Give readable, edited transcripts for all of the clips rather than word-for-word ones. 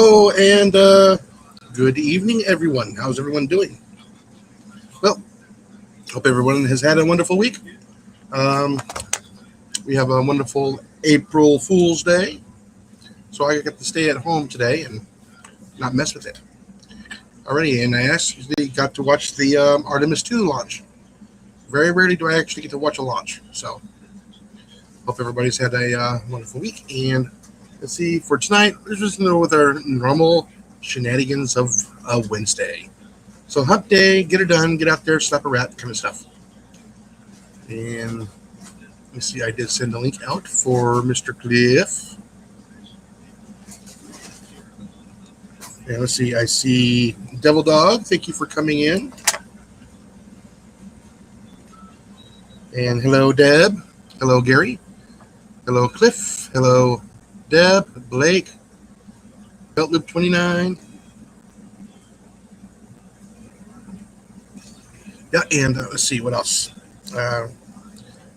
Oh, and good evening, everyone. How's everyone doing? Well, hope everyone has had a wonderful week. Um, we have a wonderful April Fool's Day, so I get to stay at home today and not mess with it. Already, and I actually got to watch the Artemis 2 launch. Very rarely do I actually get to watch a launch, so hope everybody's had a wonderful week. And let's see, for tonight, we're just with our normal shenanigans of Wednesday. So hump day, get it done, get out there, slap a rat, kind of stuff. And let me see, I did send a link out for Mr. Cliff. And let's see, I see Devil Dog, thank you for coming in. And hello, Deb. Hello, Gary. Hello, Cliff. Hello, Deb, Blake, Belt Loop 29. Yeah, and let's see what else.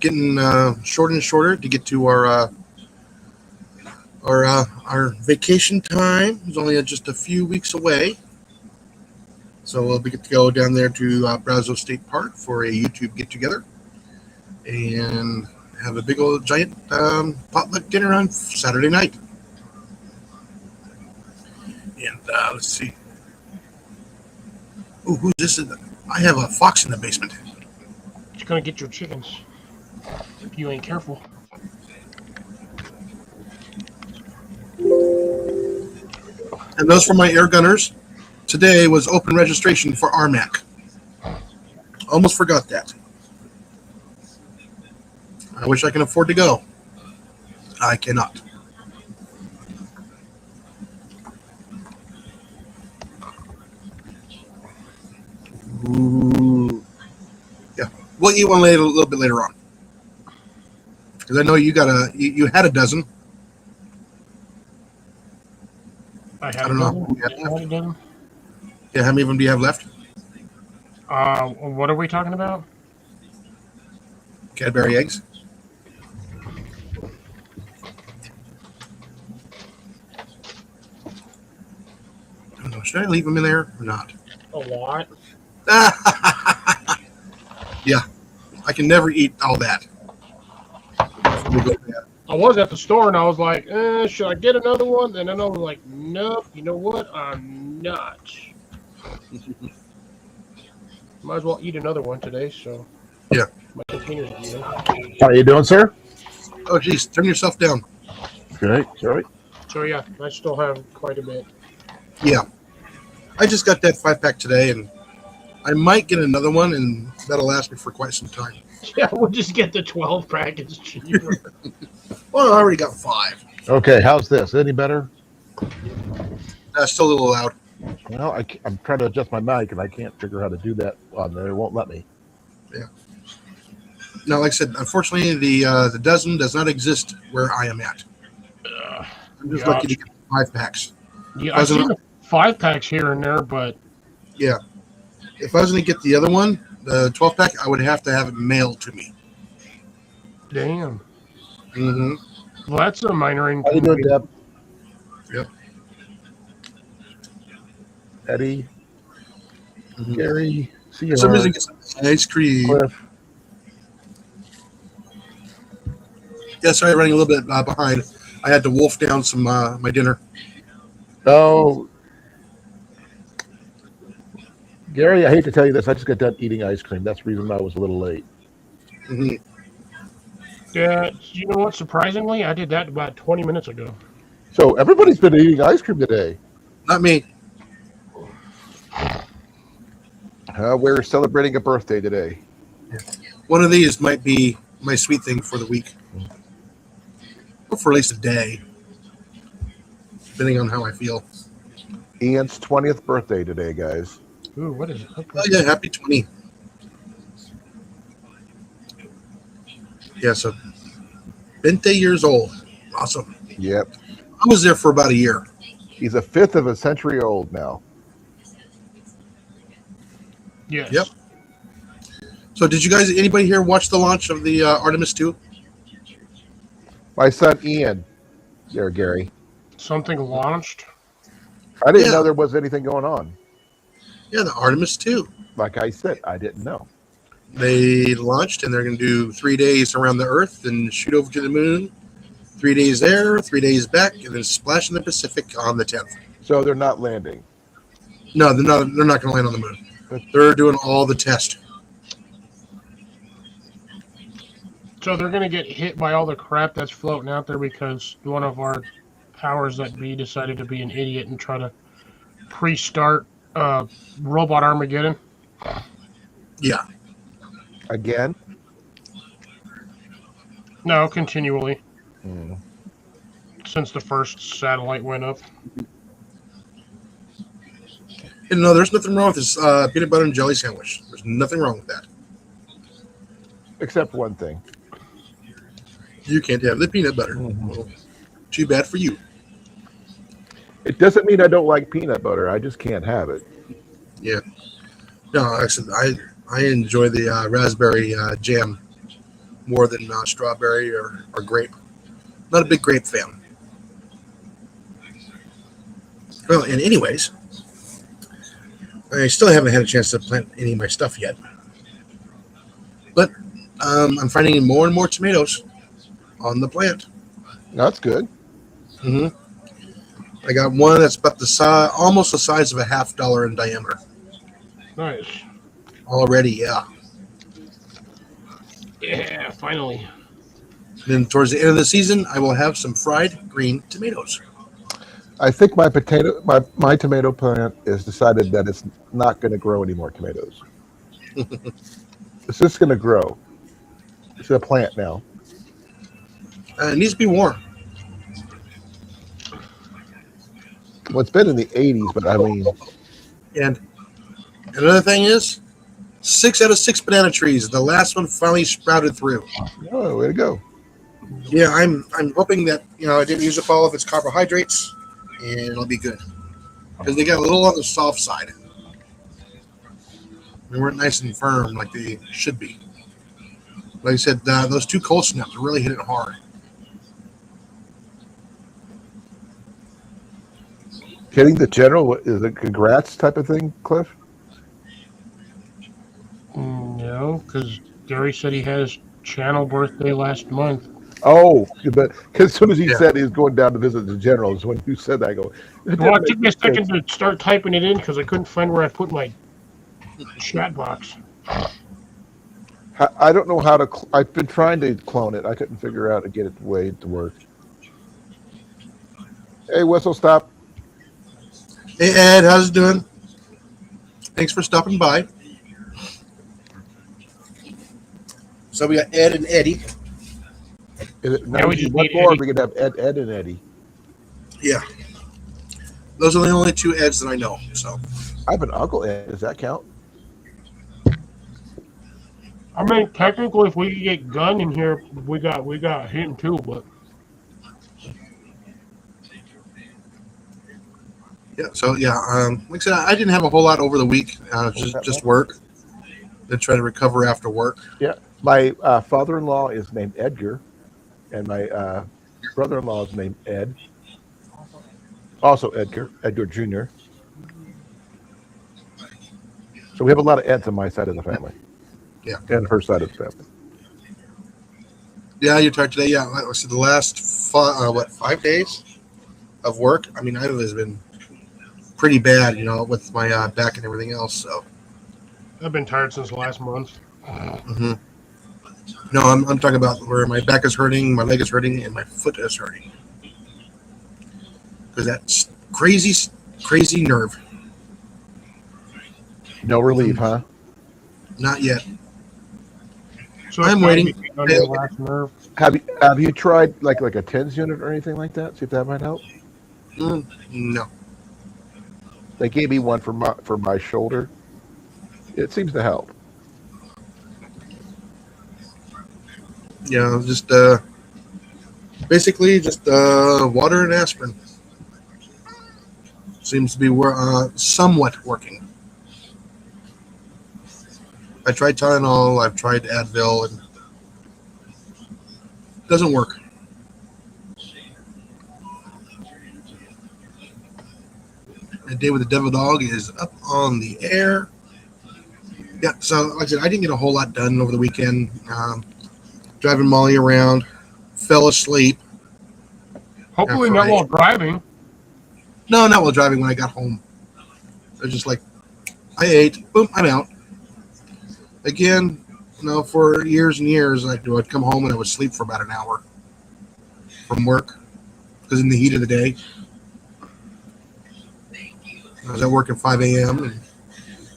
Getting shorter and shorter to get to our vacation time. It's only just a few weeks away, so we'll get to go down there to Brazos State Park for a YouTube get together and have a big old giant potluck dinner on Saturday night. And let's see. Oh, who's this? I have a fox in the basement. It's gonna get your chickens if you ain't careful. And those for my air gunners. Today was open registration for RMAC. Almost forgot that. I wish I can afford to go. I cannot. Ooh. Yeah, we'll eat one later, a little bit later on. Because I know you got you had a dozen. I don't know. Yeah, how many of them do you have left? What are we talking about? Cadbury eggs. I don't know. Should I leave them in there or not? A lot. Yeah, I can never eat all that. I was at the store and I was like, should I get another one? And then I was like, nope, you know what? I'm not. Might as well eat another one today, so. Yeah. My container's good. How you doing, sir? Oh, geez, turn yourself down. Okay, sorry. So, yeah, I still have quite a bit. Yeah. I just got that 5-pack today, and I might get another one, and that'll last me for quite some time. Yeah, we'll just get the 12-pack. It's cheaper. Well, I already got 5. Okay, how's this? Any better? Still a little loud. Well, I'm trying to adjust my mic, and I can't figure how to do that on there. It won't let me. Yeah. No, like I said, unfortunately, the dozen does not exist where I am at. I'm just lucky to get 5-packs. Yeah, I've seen the 5-packs here and there, but... Yeah. If I was going to get the other one, the 12-pack, I would have to have it mailed to me. Damn. Mm-hmm. Well, that's a minor How you doing, Deb? Yep. Eddie, Gary, see you. Somebody's going to get some ice cream. Cliff. Yeah, sorry, running a little bit behind. I had to wolf down some my dinner. Oh, Gary, I hate to tell you this. I just got done eating ice cream. That's the reason I was a little late. Mm-hmm. Yeah, you know what? Surprisingly, I did that about 20 minutes ago. So everybody's been eating ice cream today. Not me. We're celebrating a birthday today. One of these might be my sweet thing for the week. Or for at least a day. Depending on how I feel. Ian's 20th birthday today, guys. Ooh, what is it? Okay. Oh, yeah, happy 20. Yeah, so 20 years old. Awesome. Yep. I was there for about a year. He's a fifth of a century old now. Yes. Yep. So did you guys, anybody here watch the launch of the Artemis 2? My son Ian. There, Gary. Something launched? I didn't Yeah. know there was anything going on. Yeah, the Artemis 2. Like I said, I didn't know. They launched and they're going to do 3 days around the Earth and shoot over to the moon. 3 days there, 3 days back, and then splash in the Pacific on the 10th. So they're not landing. No, they're not. They're not going to land on the moon. They're doing all the tests. So they're going to get hit by all the crap that's floating out there because one of our powers that be decided to be an idiot and try to pre-start Robot Armageddon. Yeah. Again? No, continually. Mm. Since the first satellite went up. And no, there's nothing wrong with this peanut butter and jelly sandwich. There's nothing wrong with that. Except one thing. You can't have the peanut butter. Mm-hmm. Well, too bad for you. It doesn't mean I don't like peanut butter. I just can't have it. Yeah. No, actually, I enjoy the raspberry jam more than strawberry or grape. Not a big grape fan. Well, and anyways, I still haven't had a chance to plant any of my stuff yet. But I'm finding more and more tomatoes on the plant. That's good. Mm-hmm. I got one that's about the size, almost the size of a $50 in diameter. Nice. Already, yeah. Yeah, finally. Then towards the end of the season, I will have some fried green tomatoes. I think my tomato plant has decided that it's not going to grow any more tomatoes. It's just going to grow. It's a plant now. It needs to be warm. Well, it's been in the 80s, but I mean... And another thing is, 6 out of 6 banana trees. The last one finally sprouted through. Oh, way to go. Yeah, I'm hoping that, I didn't use up all of its carbohydrates, and it'll be good. Because they got a little on the soft side. They weren't nice and firm like they should be. Like I said, those 2 cold snaps really hit it hard. Hitting the general, what, is it congrats type of thing, Cliff? No, because Gary said he had his channel birthday last month. Oh, but as soon as he said he was going down to visit the generals, when you said that, I go... Well, it took me a second to start typing it in because I couldn't find where I put my chat box. I don't know how to... I've been trying to clone it. I couldn't figure out to get it the way to work. Hey, Whistle Stop. Hey, Ed, how's it doing? Thanks for stopping by. So we got Ed and Eddie. Now we just need more. We're going to have Ed and Eddie. Yeah. Those are the only 2 Eds that I know. So I have an Uncle Ed. Does that count? I mean, technically, if we could get Gunn in here, we got him too, but... Yeah, so yeah, like I said, I didn't have a whole lot over the week. Just work. Then try to recover after work. Yeah, my father-in-law is named Edgar, and my brother-in-law is named Ed. Also Edgar Jr. So we have a lot of Eds on my side of the family. Yeah, and her side of the family. Yeah, you're tired today. Yeah, like I said, the last 5 days of work. I mean, it has been pretty bad, with my back and everything else. So I've been tired since last month. Mm-hmm. No, I'm talking about where my back is hurting, my leg is hurting, and my foot is hurting. Because that's crazy nerve. No relief, huh? Not yet. So I'm waiting. On your last nerve. Have you tried like a TENS unit or anything like that? See if that might help. No. They gave me one for my shoulder. It seems to help. Yeah, just basically just water and aspirin. Seems to be somewhat working. I tried Tylenol, I've tried Advil, and it doesn't work. Day with the Devil Dog is up on the air. Yeah, so like I said, I didn't get a whole lot done over the weekend. Driving Molly around, fell asleep. Hopefully after not while driving. No, not while driving when I got home. I was just like, I ate, boom, I'm out. Again, for years and years, I'd come home and I would sleep for about an hour from work because in the heat of the day, I was at work at 5 a.m. and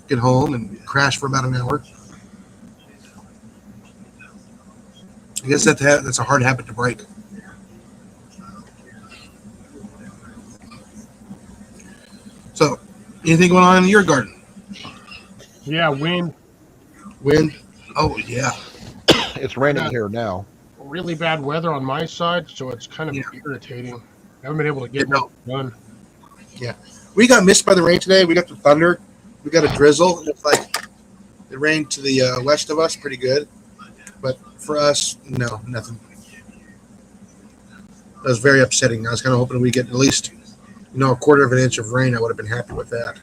get home and crash for about an hour. I guess that's a hard habit to break. So, anything going on in your garden? Yeah, wind. Wind? Oh, yeah. It's raining here now. Really bad weather on my side, so it's kind of irritating. I haven't been able to get much done. Yeah. We got missed by the rain today. We got the thunder. We got a drizzle. It's like it rained to the west of us pretty good. But for us, no, nothing. That was very upsetting. I was kind of hoping we get at least, a quarter of an inch of rain. I would have been happy with that.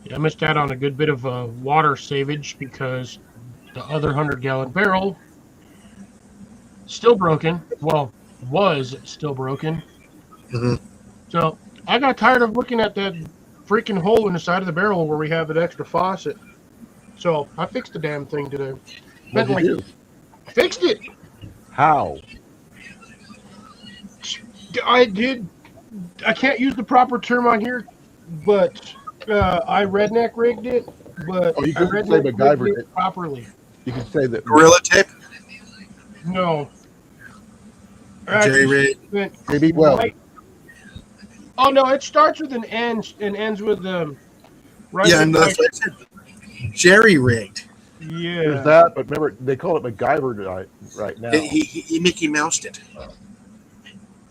Yeah, I missed out on a good bit of water savage because the other 100-gallon barrel still broken. Well, was still broken. Mm-hmm. So I got tired of looking at that freaking hole in the side of the barrel where we have an extra faucet. So I fixed the damn thing today. What did you do? I fixed it. How? I did. I can't use the proper term on here, but I redneck rigged it. But you I couldn't say MacGyvered it properly. You can say that. Gorilla tape? No. Jerry rig? Maybe well. Oh no! It starts with an N and ends with right. Yeah, and that's what I said. Jerry rigged. Yeah. There's that, but remember they call it MacGyver right now. He Mickey Moused it.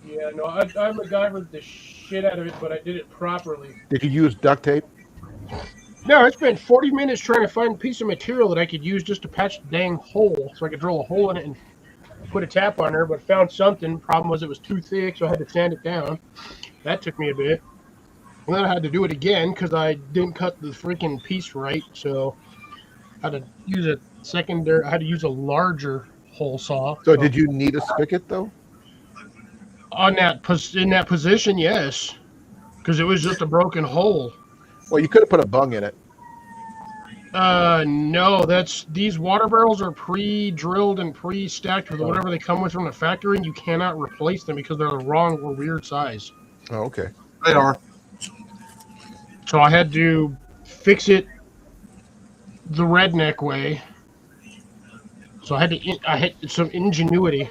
Yeah, no, I MacGyvered the shit out of it, but I did it properly. Did you use duct tape? No, I spent 40 minutes trying to find a piece of material that I could use just to patch the dang hole, so I could drill a hole in it and put a tap on there, but found something. Problem was it was too thick, so I had to sand it down. That took me a bit. And then I had to do it again because I didn't cut the freaking piece right, so I had to use a secondary. I had to use a larger hole saw. So did you need a spigot though? In that position, yes, because it was just a broken hole. Well, you could have put a bung in it. No, these water barrels are pre-drilled and pre-stacked with whatever they come with from the factory, and you cannot replace them because they're the wrong or weird size. Oh, okay. They are. So I had to fix it the redneck way. So I had some ingenuity.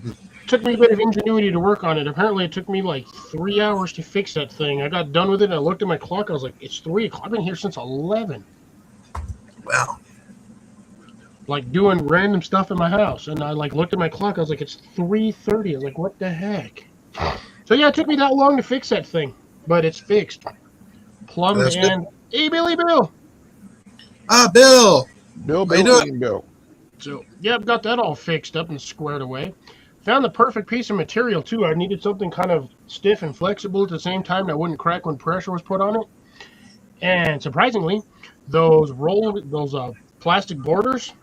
It took me a bit of ingenuity to work on it. Apparently, it took me like 3 hours to fix that thing. I got done with it, and I looked at my clock. I was like, it's 3 o'clock. I've been here since 11. Wow. Like, doing random stuff in my house. And I, looked at my clock. I was like, it's 3:30. I was like, what the heck? So, yeah, it took me that long to fix that thing. But it's fixed. Plumbed and... Hey, Billy Bill! Bill! Bill, go. So, yeah, I've got that all fixed up and squared away. Found the perfect piece of material, too. I needed something kind of stiff and flexible at the same time that wouldn't crack when pressure was put on it. And surprisingly, those plastic borders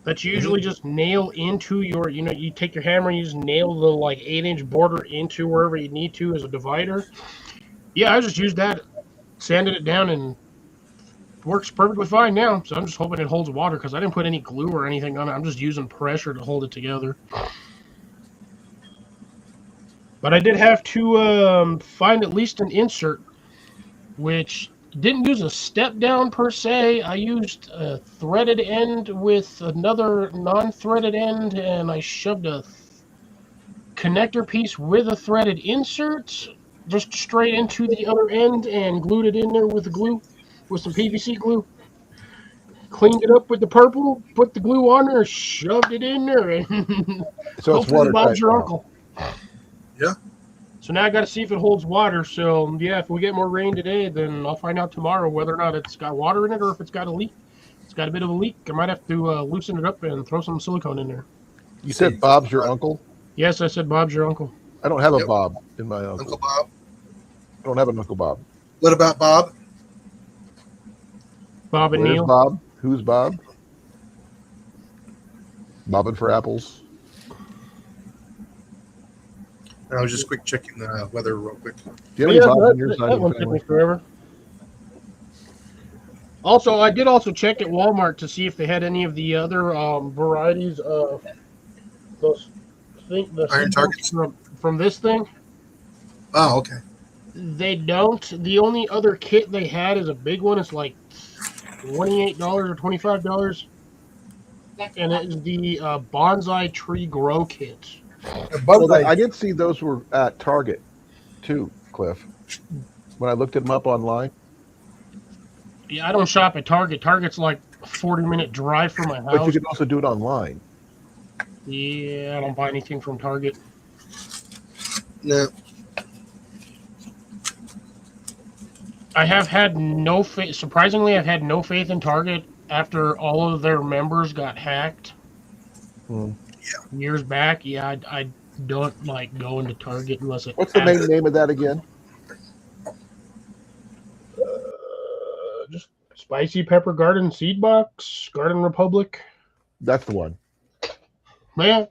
that you usually just nail into your, you take your hammer and you just nail the 8-inch border into wherever you need to as a divider. Yeah, I just used that, sanded it down, and works perfectly fine now. So I'm just hoping it holds water because I didn't put any glue or anything on it. I'm just using pressure to hold it together. But I did have to find at least an insert, which didn't use a step down per se. I used a threaded end with another non-threaded end, and I shoved a connector piece with a threaded insert just straight into the other end and glued it in there with the glue, with some PVC glue. Cleaned it up with the purple, put the glue on there, shoved it in there, and so hopefully Bob's your uncle. Yeah. So now I got to see if it holds water. So yeah, if we get more rain today, then I'll find out tomorrow whether or not it's got water in it or if it's got a leak. It's got a bit of a leak. I might have to loosen it up and throw some silicone in there. You said Bob's your uncle? Yes, I said Bob's your uncle. I don't have a Bob in my uncle. Uncle Bob. don't have an Uncle Bob. What about Bob? Bob and Where's Neil. Bob? Who's Bob? Bobbing for apples. I was just quick checking the weather real quick. Do you have any Bobs on your side that of one the took me family? forever. Also, I did also check at Walmart to see if they had any of the other varieties of those the Iron seed balls targets. from this thing. Oh, okay. They don't. The only other kit they had is a big one. It's like $28 or $25, and it is the bonsai tree grow kit. Well, I did see those were at Target too, Cliff. When I looked them up online. Yeah, I don't shop at Target. Target's like a 40-minute drive from my But you house. can also do it online. Yeah, I don't buy anything from Target. No. I have had no faith. Surprisingly, I've had no faith in Target after all of their members got hacked years back. Yeah, I don't like going to Target unless it. What's the main name of that again? Just Spicy Pepper Garden Seed Box, Garden Republic. That's the one. Man,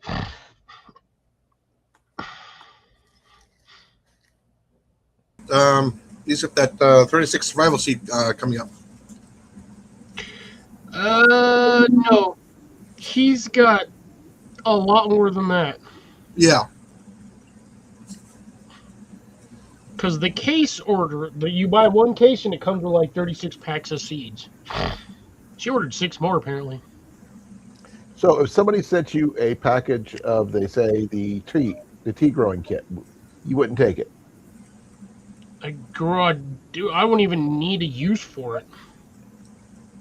These have that 36 survival seed coming up. no, he's got a lot more than that. Yeah. Because the case order, you buy one case and it comes with like 36 packs of seeds. She ordered 6 more apparently. So if somebody sent you a package of, they say, the tea growing kit, you wouldn't take it? I wouldn't even need a use for it.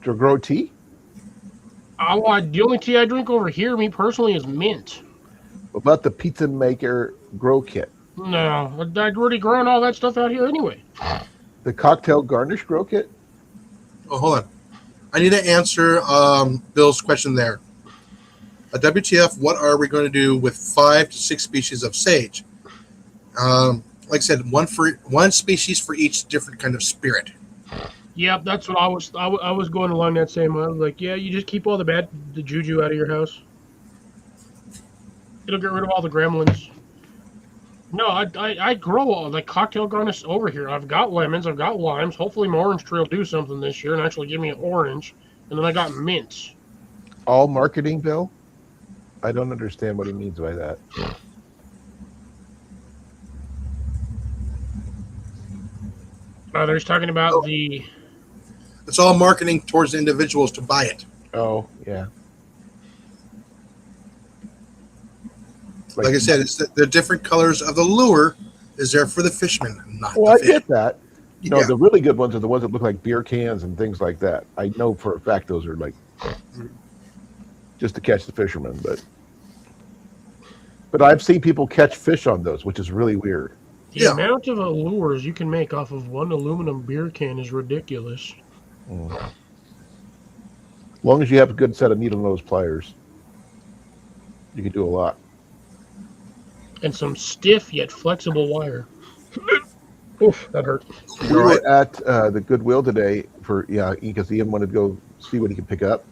To grow tea? The only tea I drink over here, me personally, is mint. What about the pizza maker grow kit? No, I'd already grown all that stuff out here anyway. The cocktail garnish grow kit? Oh, hold on. I need to answer Bill's question there. WTF, what are we going to do with 5 to 6 species of sage? Like I said, one species for each different kind of spirit. Yep, that's what I was going along that same line. I was like, yeah, you just keep all the juju out of your house. It'll get rid of all the gremlins. No, I grow all the cocktail garnish over here. I've got lemons, I've got limes. Hopefully my orange tree will do something this year and actually give me an orange. And then I got mints. All marketing, Bill? I don't understand what he means by that. There's talking about It's all marketing towards individuals to buy it. Oh, yeah. Like I said, it's the different colors of the lure is there for the fishermen, not Well, the I fish. get that. No, Yeah. the really good ones are the ones that look like beer cans and things like that. I know for a fact those are like just to catch the fishermen, but I've seen people catch fish on those, which is really weird. The amount of lures you can make off of one aluminum beer can is ridiculous. As long as you have a good set of needle nose pliers, you can do a lot. And some stiff yet flexible wire. Oof, that hurt. We were at the Goodwill today because Ian wanted to go see what he could pick up,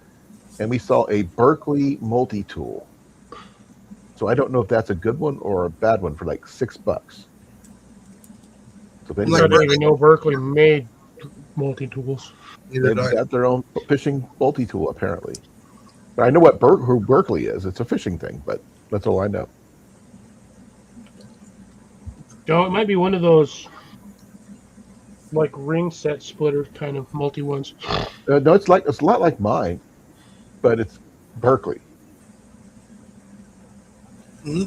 and we saw a Berkeley multi-tool. So I don't know if that's a good one or a bad one for like $6. So I didn't even know Berkeley made multi-tools. They've got their own fishing multi-tool apparently. But I know who Berkeley is. It's a fishing thing, but that's all I know. No, it might be one of those like ring set splitter kind of multi ones. No, it's a lot like mine, but it's Berkeley. Mm-hmm.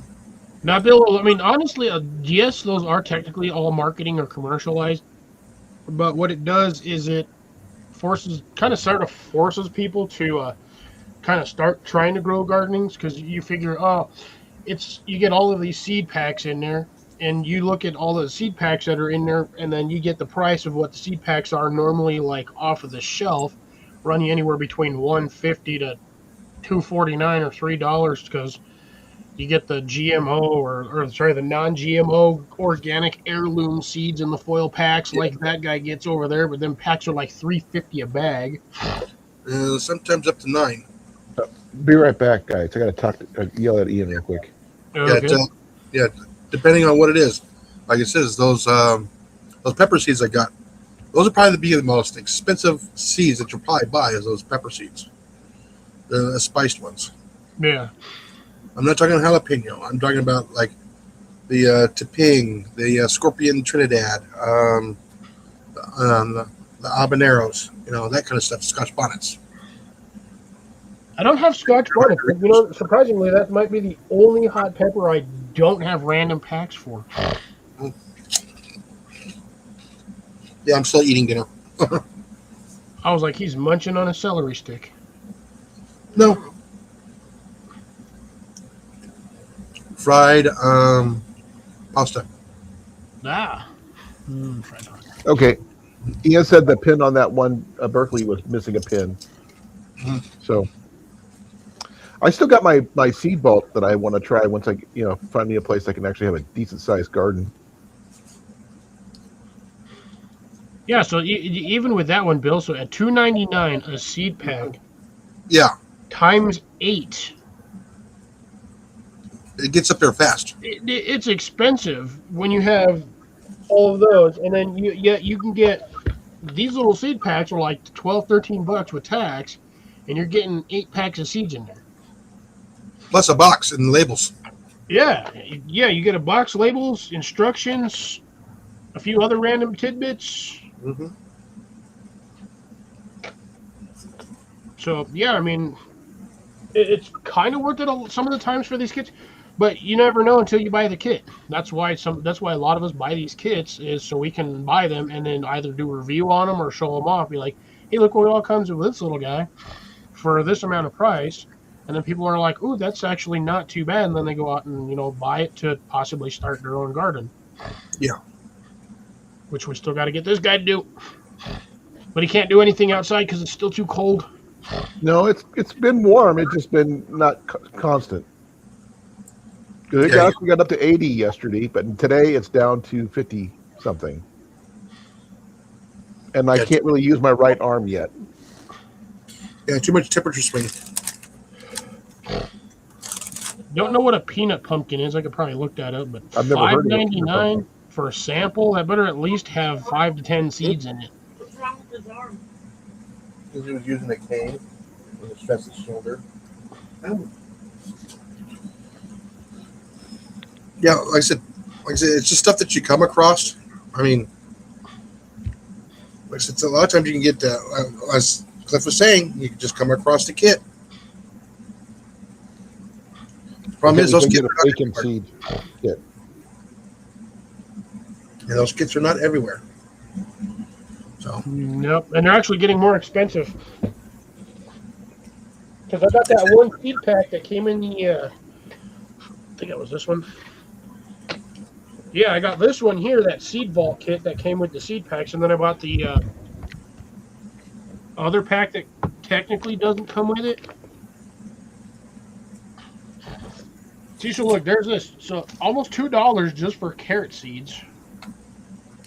Now, Bill, I mean, honestly, yes, those are technically all marketing or commercialized, but what it does is it forces people to kind of start trying to grow gardenings, because you figure, you get all of these seed packs in there, and you look at all the seed packs that are in there, and then you get the price of what the seed packs are normally like off of the shelf, running anywhere between $1.50 to $2.49 or $3, because You get the GMO or sorry, the non-GMO organic heirloom seeds in the foil packs like that guy gets over there, but them packs are like $3.50 a bag. Sometimes up to 9. Be right back, guys. I got to yell at Ian real quick. Okay. Yeah, depending on what it is. Like it says, those pepper seeds I got, those are probably the most expensive seeds that you'll probably buy is those pepper seeds. The spiced ones. Yeah. I'm not talking jalapeno. I'm talking about like the Teping, the Scorpion Trinidad, the habaneros, that kind of stuff, Scotch bonnets. I don't have Scotch bonnet. Surprisingly, that might be the only hot pepper I don't have random packs for. Yeah, I'm still eating dinner. I was like, he's munching on a celery stick. No. Fried pasta. Ah. Fried pasta. Okay. Ian said the pin on that one Berkeley was missing a pin. So I still got my seed vault that I want to try once I find me a place I can actually have a decent sized garden. Yeah, so even with that one, Bill, so at $2.99 a seed pack. Yeah. Times 8. It gets up there fast. It's expensive when you have all of those, and then you can get these little seed packs are like $12-13 with tax, and you're getting 8 packs of seeds in there. Plus a box and labels. Yeah, you get a box, labels, instructions, a few other random tidbits. Mm-hmm. So yeah, I mean, it's kind of worth it some of the times for these kits, but you never know until you buy the kit. That's why a lot of us buy these kits is so we can buy them and then either do a review on them or show them off. Be like, hey, look what all comes with this little guy for this amount of price. And then people are like, ooh, that's actually not too bad. And then they go out and, buy it to possibly start their own garden. Yeah. which we still got to get this guy to do. But he can't do anything outside because it's still too cold. No, it's been warm. It's just been not constant. It got up to 80 yesterday, but today it's down to 50 something. And I can't really use my right arm yet. Yeah, too much temperature swing. Don't know what a peanut pumpkin is. I could probably look that up, but I've never heard of $5.99 for a sample. That better at least have 5 to 10 seeds in it. What's wrong with his arm? Because he was using a cane to stress his shoulder. Yeah, like I said, it's just stuff that you come across. I mean, like I said, a lot of times you can get, as Cliff was saying, you can just come across the kit. Problem is, those kits are not everywhere. Seed kit. Yeah, those kits are not everywhere. So nope, and they're actually getting more expensive. Because I got that one seed pack that came in the, I think it was this one. Yeah, I got this one here, that seed vault kit that came with the seed packs, and then I bought the other pack that technically doesn't come with it. See, so look, there's this. So almost $2 just for carrot seeds.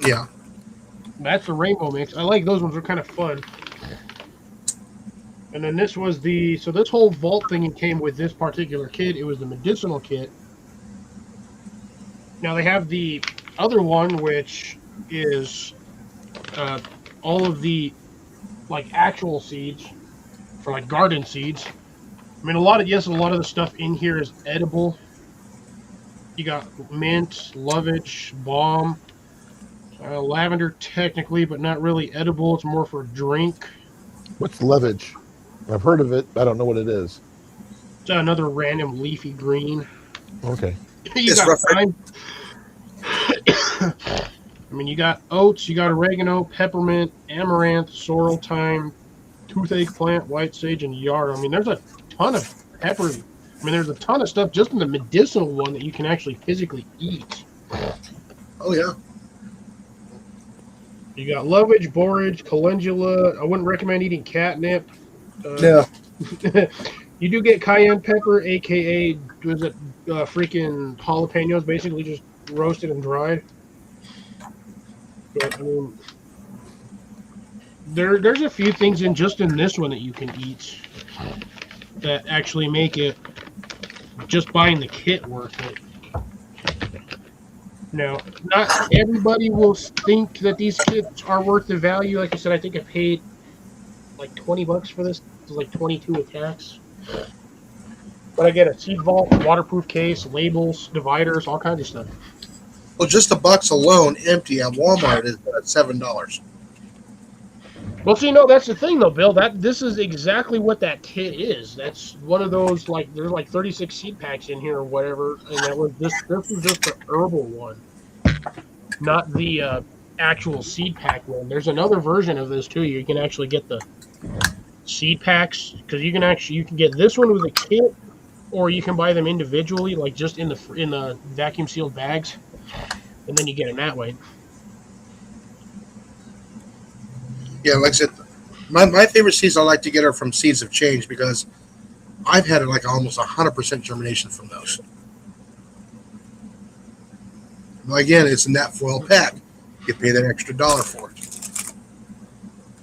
yeah, That's the rainbow mix. I like those ones. They're kind of fun. And then this was so this whole vault thing came with this particular kit. It was the medicinal kit. Now they have the other one, which is all of the actual seeds for garden seeds. I mean, a lot of the stuff in here is edible. You got mint, lovage, balm, lavender technically, but not really edible. It's more for drink. What's lovage? I've heard of it. I don't know what it is. It's another random leafy green. Okay. You got thyme. I mean, you got oats, you got oregano, peppermint, amaranth, sorrel, thyme, toothache plant, white sage, and yarrow. I mean, there's a ton of pepper. I mean, there's a ton of stuff just in the medicinal one that you can actually physically eat. oh yeah, You got lovage, borage, calendula. I wouldn't recommend eating catnip. yeah. You do get cayenne pepper, aka was it freaking jalapenos, basically just roasted and dried. But I mean, there's a few things in this one that you can eat that actually make it just buying the kit worth it. Now, not everybody will think that these kits are worth the value. Like I said, I think I paid like $20 for this. It was like 22 attacks. But I get a seed vault, waterproof case, labels, dividers, all kinds of stuff. Well, just the box alone, empty at Walmart, is $7. Well, see, no, that's the thing, though, Bill. This is exactly what that kit is. That's one of those, like, there's like 36 seed packs in here or whatever, and that was this was just the herbal one, not the actual seed pack one. There's another version of this too. You can actually get the seed packs because you can get this one with a kit, or you can buy them individually, like just in the vacuum sealed bags, and then you get them that way. Yeah, like I said, my favorite seeds I like to get are from Seeds of Change because I've had like almost 100% germination from those. Well, again, it's in that foil pack. You pay that extra $1 for it.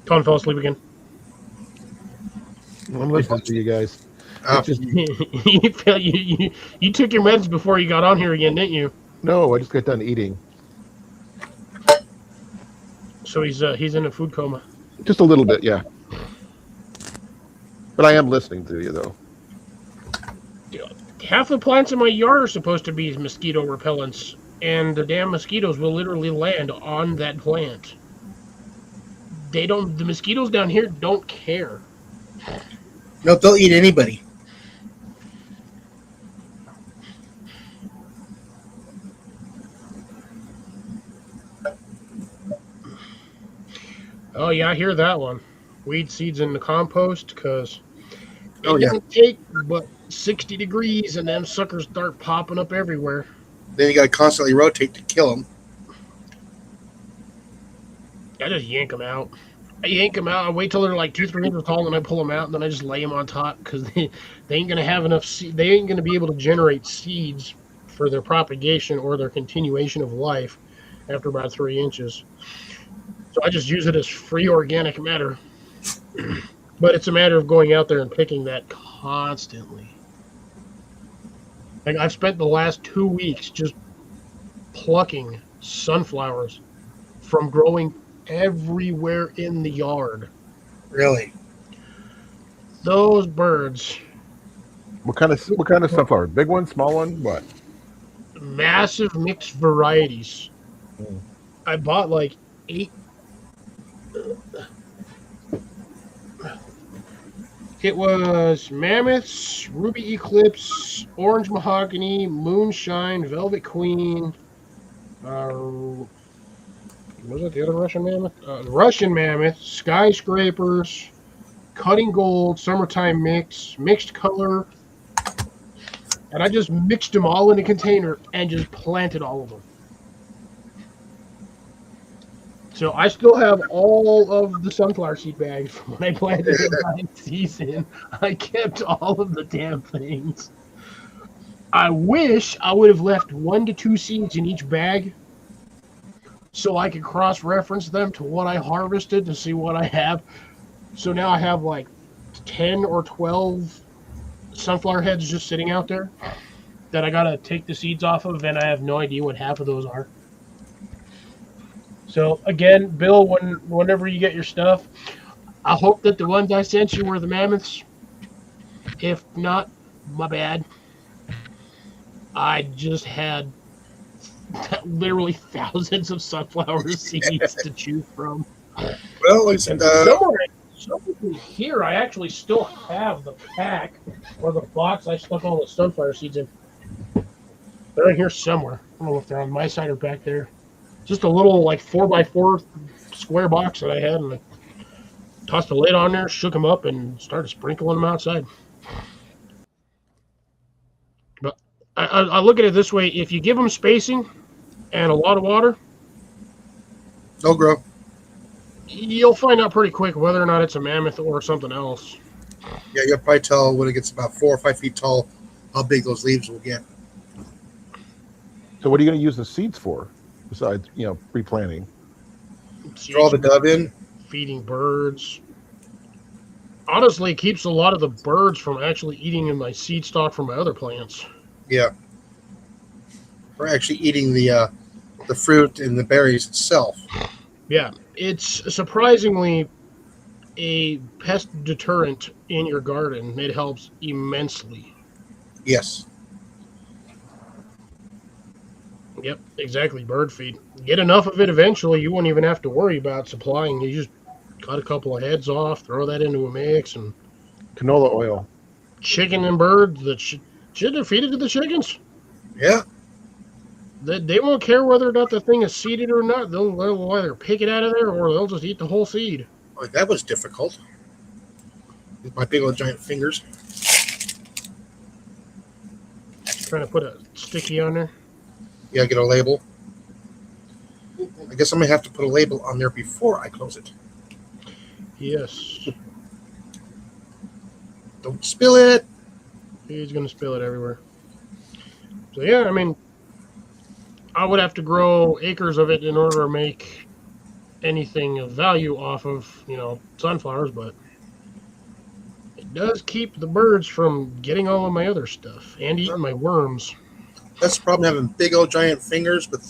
Tom fell asleep again. I'm listening to you guys. You took your meds before you got on here again, didn't you? No, I just got done eating. So he's in a food coma. Just a little bit, yeah. But I am listening to you, though. Half the plants in my yard are supposed to be mosquito repellents, and the damn mosquitoes will literally land on that plant. The mosquitoes down here don't care. No, they'll eat anybody. Oh yeah, I hear that one. Weed seeds in the compost because it doesn't take but 60 degrees and them suckers start popping up everywhere. Then you got to constantly rotate to kill them. I just yank them out. I wait till they're like 2-3 inches tall, and I pull them out, and then I just lay them on top because they ain't gonna have enough. They ain't gonna be able to generate seeds for their propagation or their continuation of life after about 3 inches. So I just use it as free organic matter. But it's a matter of going out there and picking that constantly. Like I've spent the last 2 weeks just plucking sunflowers from growing everywhere in the yard. Really? Those birds. What kind of sunflower? Big one, small one, what? Massive mixed varieties. I bought like 8. It was Mammoths, Ruby Eclipse, Orange Mahogany, Moonshine, Velvet Queen. Was it the other Russian Mammoth? Russian Mammoth, Skyscrapers, Cutting Gold, Summertime Mix, Mixed Color. And I just mixed them all in a container and just planted all of them. So I still have all of the sunflower seed bags from when I planted in last season. I kept all of the damn things. I wish I would have left 1 to 2 seeds in each bag so I could cross-reference them to what I harvested to see what I have. So now I have like 10 or 12 sunflower heads just sitting out there that I gotta take the seeds off of, and I have no idea what half of those are. So again, Bill, whenever you get your stuff, I hope that the ones I sent you were the mammoths. If not, my bad. I just had literally thousands of sunflower seeds to choose from. Well, like I said, somewhere here, I actually still have the pack or the box I stuck all the sunflower seeds in. They're in here somewhere. I don't know if they're on my side or back there. Just a little like 4x4 square box that I had, and I tossed a lid on there, shook them up, and started sprinkling them outside. But I look at it this way: if you give them spacing and a lot of water, they'll grow. You'll find out pretty quick whether or not it's a mammoth or something else. Yeah, you'll probably tell when it gets about 4 or 5 feet tall how big those leaves will get. So what are you going to use the seeds for besides, replanting? Draw Seeds the for dove in. feeding birds. Honestly, it keeps a lot of the birds from actually eating in my seed stock for my other plants. Yeah, or actually eating the fruit and the berries itself. Yeah, it's surprisingly a pest deterrent in your garden. It helps immensely. Yes. Yep, exactly. Bird feed. Get enough of it eventually, you won't even have to worry about supplying. You just cut a couple of heads off, throw that into a mix, and Canola oil. chicken and birds that should have feed it to the chickens. Yeah. They won't care whether or not the thing is seeded or not. They'll either pick it out of there or they'll just eat the whole seed. Oh, that was difficult. With my big old giant fingers. Trying to put a sticky on there. Yeah, get a label. I guess I'm gonna have to put a label on there before I close it. Yes. Don't spill it. He's going to spill it everywhere. So, yeah, I mean, I would have to grow acres of it in order to make anything of value off of, sunflowers, but it does keep the birds from getting all of my other stuff and eating my worms. That's the problem having big old giant fingers with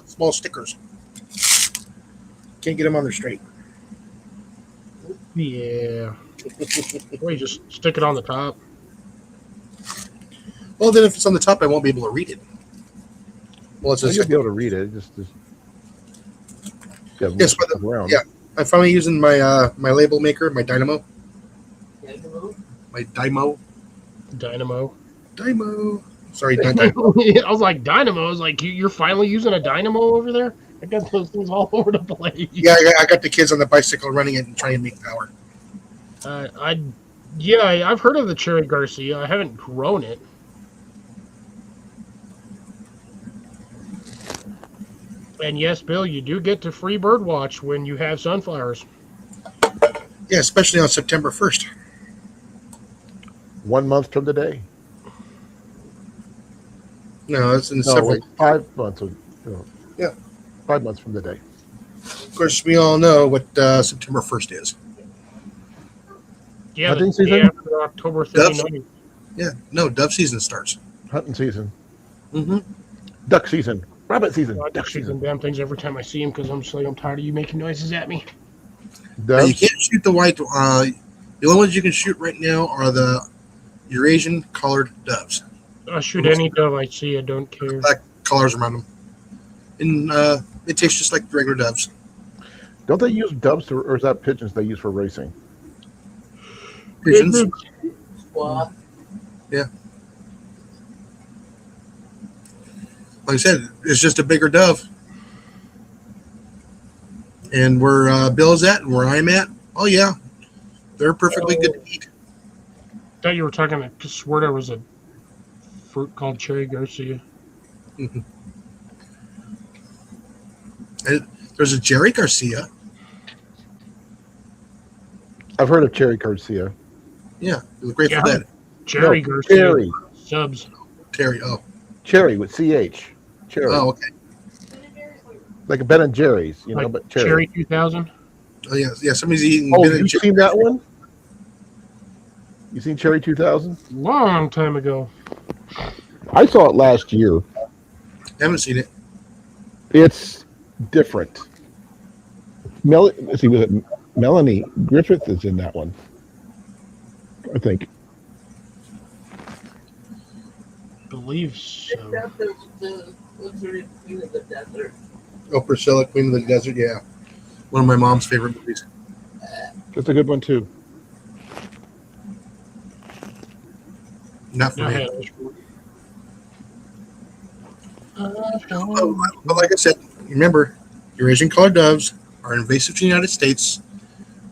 small stickers. Can't get them on there straight. Yeah. Or you just stick it on the top. Well, then if it's on the top, I won't be able to read it. Well, it's So just you'll be able to read it. Just yes, but around. yeah. I'm finally using my my label maker, my Dynamo. My Dymo. Dynamo. Sorry, not Dynamo. I was like, Dynamo. I was like, you're finally using a Dynamo over there? I got those things all over the place. Yeah, I got the kids on the bicycle running it and trying to make power. I've heard of the Cherry Garcia. I haven't grown it. And yes, Bill, you do get to free bird watch when you have sunflowers. Yeah, especially on September 1st. 1 month from the day. No, it's in No, several. wait, 5 months. Yeah. 5 months from the day. Of course, we all know what September 1st is. Yeah, Hunting the season? day after October 39th. Yeah, no, dove season starts. Hunting season. Mm-hmm. Duck season. Rabbit season. I Duck just shoot them season. damn things every time I see them because I'm just like, I'm tired of you making noises at me. Now, you Doves. can't shoot the white. The only ones you can shoot right now are the Eurasian colored doves. I shoot any dove I see. I don't care. Black colors around them. And it tastes just like regular doves. Don't they use doves or is that pigeons they use for racing? Pigeons. Yeah. Like I said, it's just a bigger dove. And where Bill's at and where I'm at, oh yeah, they're perfectly good to eat. I thought you were talking. I swear there was a fruit called Cherry Garcia. And there's a Jerry Garcia. I've heard of Cherry Garcia. Yeah, it was great Yeah. for that. Cherry No, Garcia. Cherry. Subs. Terry. Oh, Cherry with CH. Cherry. oh, okay. Like a Ben and Jerry's, Like but Cherry 2000. Oh yeah, yeah. Somebody's eating. Oh, Ben and you Jerry's. seen that one? You seen Cherry 2000? Long time ago. I saw it last year. I haven't seen it. It's different. Let's see, was it Melanie Griffith is in that one? I think. Believe so. Oh, Priscilla, Queen of the Desert. Yeah, one of my mom's favorite movies. That's a good one too. Not for Go me. ahead. But like I said, remember, Eurasian colored doves are invasive to the United States.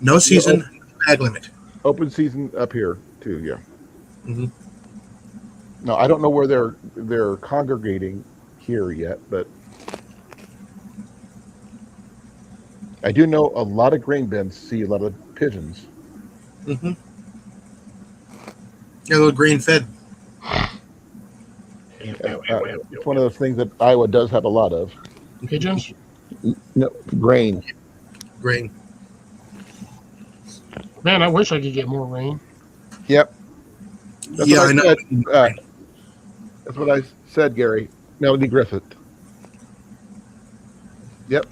No season, no bag limit. Open season up here too. Yeah. Mm-hmm. No, I don't know where they're congregating here yet, but I do know a lot of grain bins see a lot of pigeons. Mm-hmm. Yeah, a little grain fed. It's one of those things that Iowa does have a lot of. Pigeons? No, grain. Grain. Man, I wish I could get more rain. Yep. That's Yeah, what I know. said. That's what I said, Gary. Melody Griffith. Yep.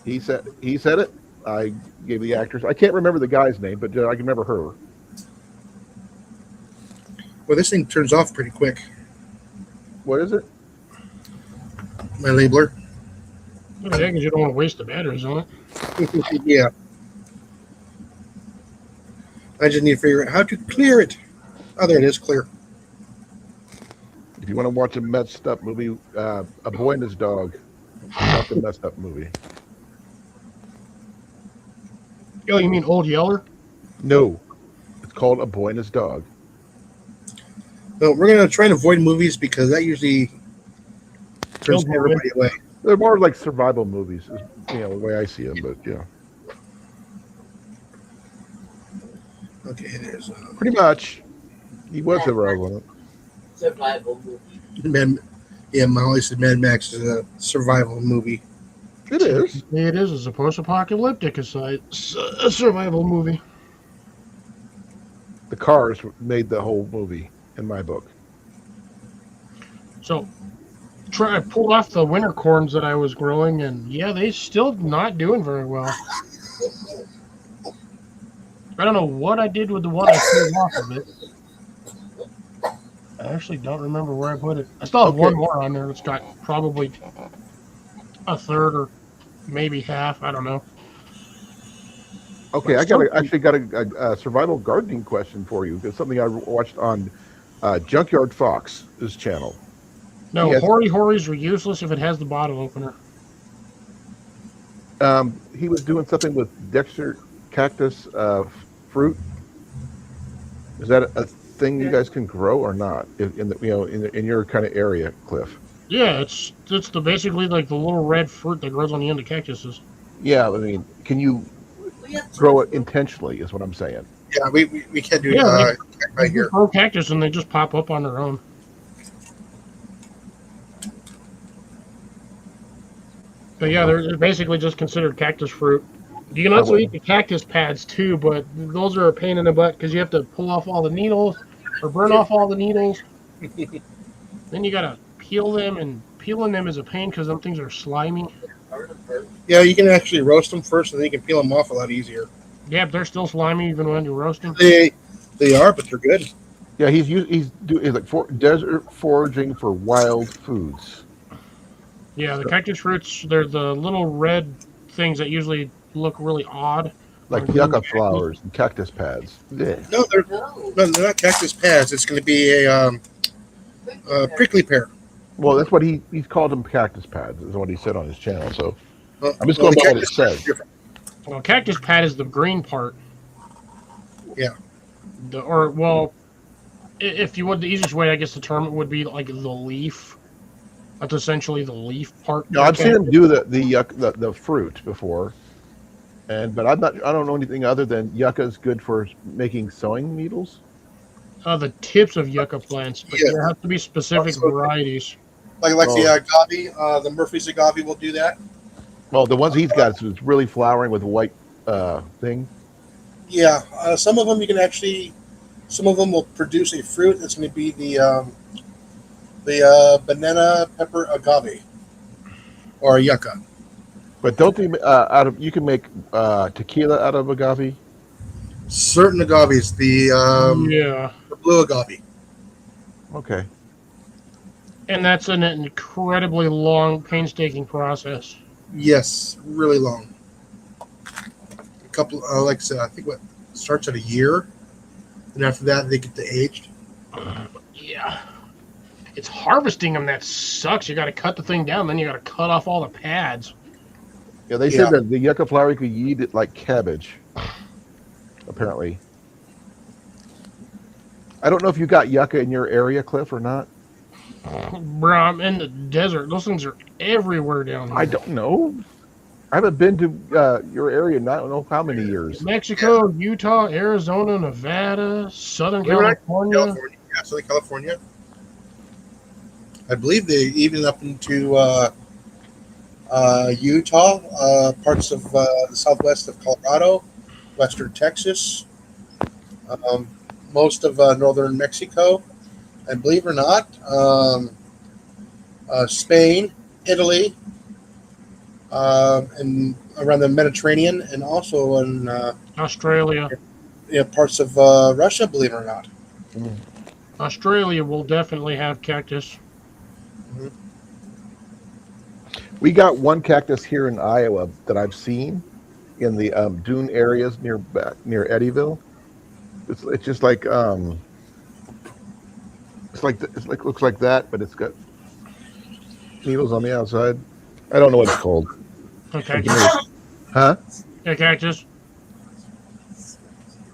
He said it. I gave the actress. I can't remember the guy's name, but I can remember her. Well, this thing turns off pretty quick. What is it? My labeler. Yeah, because you don't want to waste the batteries on it. Yeah. I just need to figure out how to clear it. Oh, there it is, clear. If you want to watch a messed up movie, A Boy and His Dog. Not the messed up movie. Oh, you mean Old Yeller? No. It's called A Boy and His Dog. No, we're going to try and avoid movies because that usually turns everybody away. They're more like survival movies, is, the way I see them, but yeah. Okay, there's Pretty much. He was a rogue. Survival movie. Molly said Mad Max is a survival movie. It is. It is. It's a post-apocalyptic survival movie. The Cars made the whole movie, in my book. So, I pulled off the winter corns that I was growing, and yeah, they still not doing very well. I don't know what I did with the one I pulled off of it. I actually don't remember where I put it. I still have one more on there that's got probably a third or maybe half. I don't know. Okay, I actually got a survival gardening question for you. It's something I watched on Junkyard Fox's channel. No, Hories are useless if it has the bottle opener. He was doing something with Dexter cactus fruit. Is that a thing you guys can grow or not in your kind of area, Cliff? Yeah, it's basically like the little red fruit that grows on the end of cactuses. Yeah, I mean, can you grow it intentionally? Is what I'm saying. Yeah, we can't do right here. Grow cactus and they just pop up on their own. But yeah, they're basically just considered cactus fruit. You can also eat the cactus pads too, but those are a pain in the butt because you have to pull off all the needles or burn off all the needles. Then you gotta peel them, and peeling them is a pain because them things are slimy. Yeah, you can actually roast them first, and then you can peel them off a lot easier. Yeah, but they're still slimy even when you roast them. They are, but they're good. Yeah, he's doing like desert foraging for wild foods. Yeah, the cactus fruits, they're the little red things that usually look really odd. Like yucca flowers and cactus pads. Yeah. No, they're not cactus pads. It's going to be a prickly pear. Well, that's what he's called them, cactus pads, is what he said on his channel. So I'm just going by what it says. Well, cactus pad is the green part. Yeah. If you would, the easiest way, I guess, to term it would be like the leaf. That's essentially the leaf part. No, I've seen him do the fruit before, but I don't know anything other than yucca is good for making sewing needles. The tips of yucca plants, but there have to be specific varieties. Like the agave, the Murphy's agave will do that. Well, the ones he's got is really flowering with a white thing. Yeah, some of them some of them will produce a fruit that's going to be the banana pepper agave or yucca. But don't they you can make tequila out of agave? Certain agaves, the blue agave. Okay. And that's an incredibly long, painstaking process. Yes, really long. A couple, like I said, I think what starts at a year, and after that they get to aged. Yeah. It's harvesting them that sucks. You got to cut the thing down, then you got to cut off all the pads. Yeah, they said that the yucca flower you could eat it like cabbage. Apparently. I don't know if you got yucca in your area, Cliff, or not. Bro, I'm in the desert. Those things are everywhere down here. I don't know. I haven't been to your area in I don't know how many years. Mexico, Utah, Arizona, Nevada, Southern Believe it or not, California. Yeah, Southern California. I believe they even up into Utah, parts of the southwest of Colorado, western Texas, um, most of northern Mexico, and believe it or not, Spain, Italy, and around the Mediterranean, and also in Australia. parts of Russia, believe it or not. Mm. Australia will definitely have cactus. Mm-hmm. We got one cactus here in Iowa that I've seen in the dune areas near Eddyville. It's just like it's like looks like that, but it's got needles on the outside. I don't know what it's called. A Something cactus. weird. Huh? A cactus.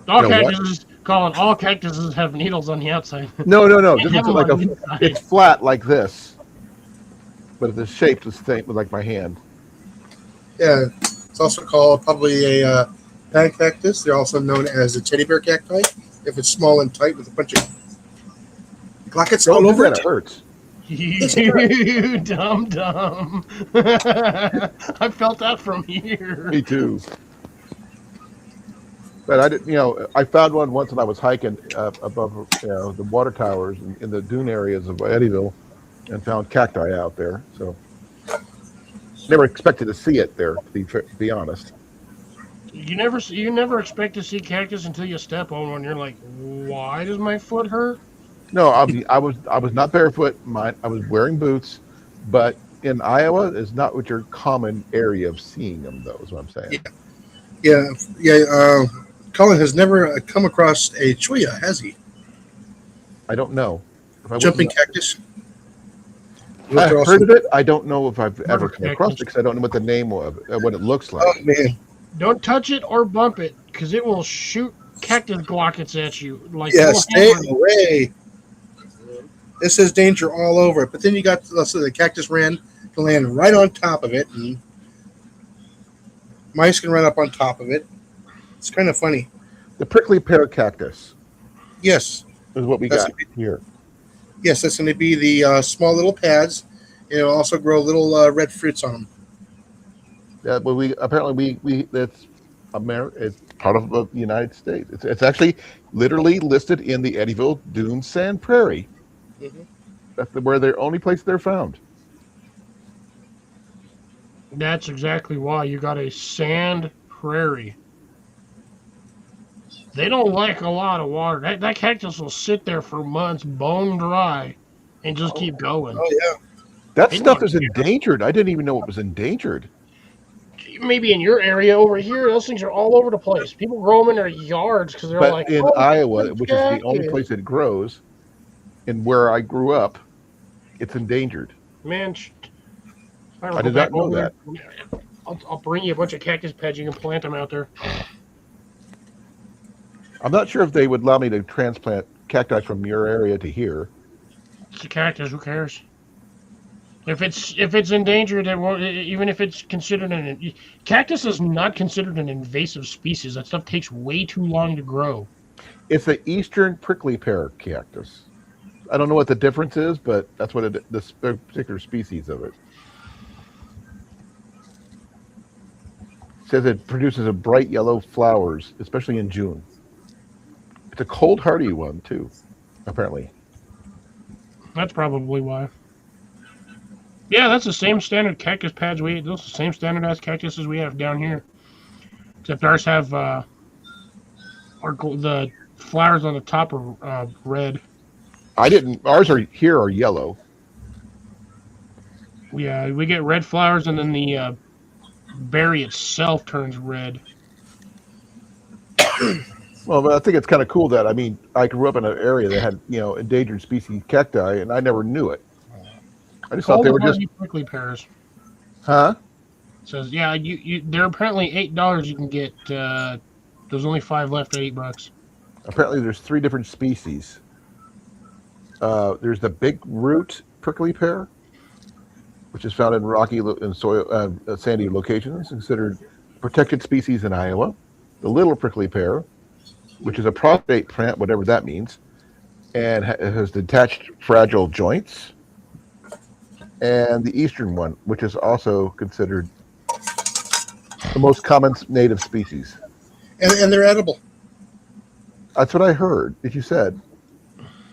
All No, what? cactuses, Colin, all cactuses have needles on the outside. No. Can't This have is them like on the inside. it's flat like this, but the shape is the same like my hand. Yeah, it's also called probably a pad cactus. They're also known as a teddy bear cacti if it's small and tight with a bunch of glockets Don't all do over that, it. it hurts. You dumb. I felt that from here. Me too. But I didn't, I found one once when I was hiking above, the water towers in the dune areas of Eddyville, and found cacti out there. So never expected to see it there. To be honest. You never expect to see cactus until you step on one. You're like, why does my foot hurt? No, I was not barefoot. I was wearing boots, but in Iowa is not what your common area of seeing them. Though is what I'm saying. Yeah. Colin has never come across a cholla, has he? I don't know. If I Jumping wouldn't- cactus. I've They're also- heard of it. I don't know if I've ever Murder come across it cactus. because I don't know what the name of it, what it looks like. Oh man, Don't touch it or bump it, because it will shoot cactus glockets at you. Like yeah, little stay hammers. away. This is danger all over it. But then you got the cactus ran to land right on top of it, and mice can run up on top of it. It's kind of funny. The prickly pear cactus Yes, is what we That's got here. yes, that's going to be the small little pads. It'll also grow little red fruits on them. Yeah, but we apparently it's it's part of the United States. It's actually literally listed in the Eddyville Dune Sand Prairie. Mm-hmm. That's where they're only place they're found. That's exactly why you got a sand prairie. They don't like a lot of water. That cactus will sit there for months, bone dry, and just keep going. Oh yeah. That They stuff don't is endangered. I didn't even know it was endangered. Maybe in your area over here, those things are all over the place. People grow them in their yards because they're But like, in "Oh, Iowa, which is the only cactus." place it grows, and where I grew up, it's endangered. Man, I did not know that. I'll bring you a bunch of cactus pads. You can plant them out there. I'm not sure if they would allow me to transplant cacti from your area to here. It's a cactus. Who cares? If it's endangered, it won't, even if it's considered cactus is not considered an invasive species. That stuff takes way too long to grow. It's the eastern prickly pear cactus. I don't know what the difference is, but that's what this particular species of it. It says it produces a bright yellow flowers, especially in June. It's a cold hardy one too, apparently. That's probably why. Yeah, that's the same standard cactus pads those are the same standardized cactuses we have down here. Except ours have the flowers on the top are red. Ours are yellow. Yeah, we get red flowers and then the berry itself turns red. Well, but I think it's kind of cool that I grew up in an area that had endangered species cacti, and I never knew it. I just thought they were just prickly pears. huh. It says yeah, they're apparently $8. You can get there's only 5 left at $8. Apparently, there's 3 different species. There's the big root prickly pear, which is found in rocky and soil, sandy locations, considered protected species in Iowa. The little prickly pear, which is a prostate plant, whatever that means, and has detached fragile joints. And the eastern one, which is also considered the most common native species. And they're edible. That's what I heard that you said.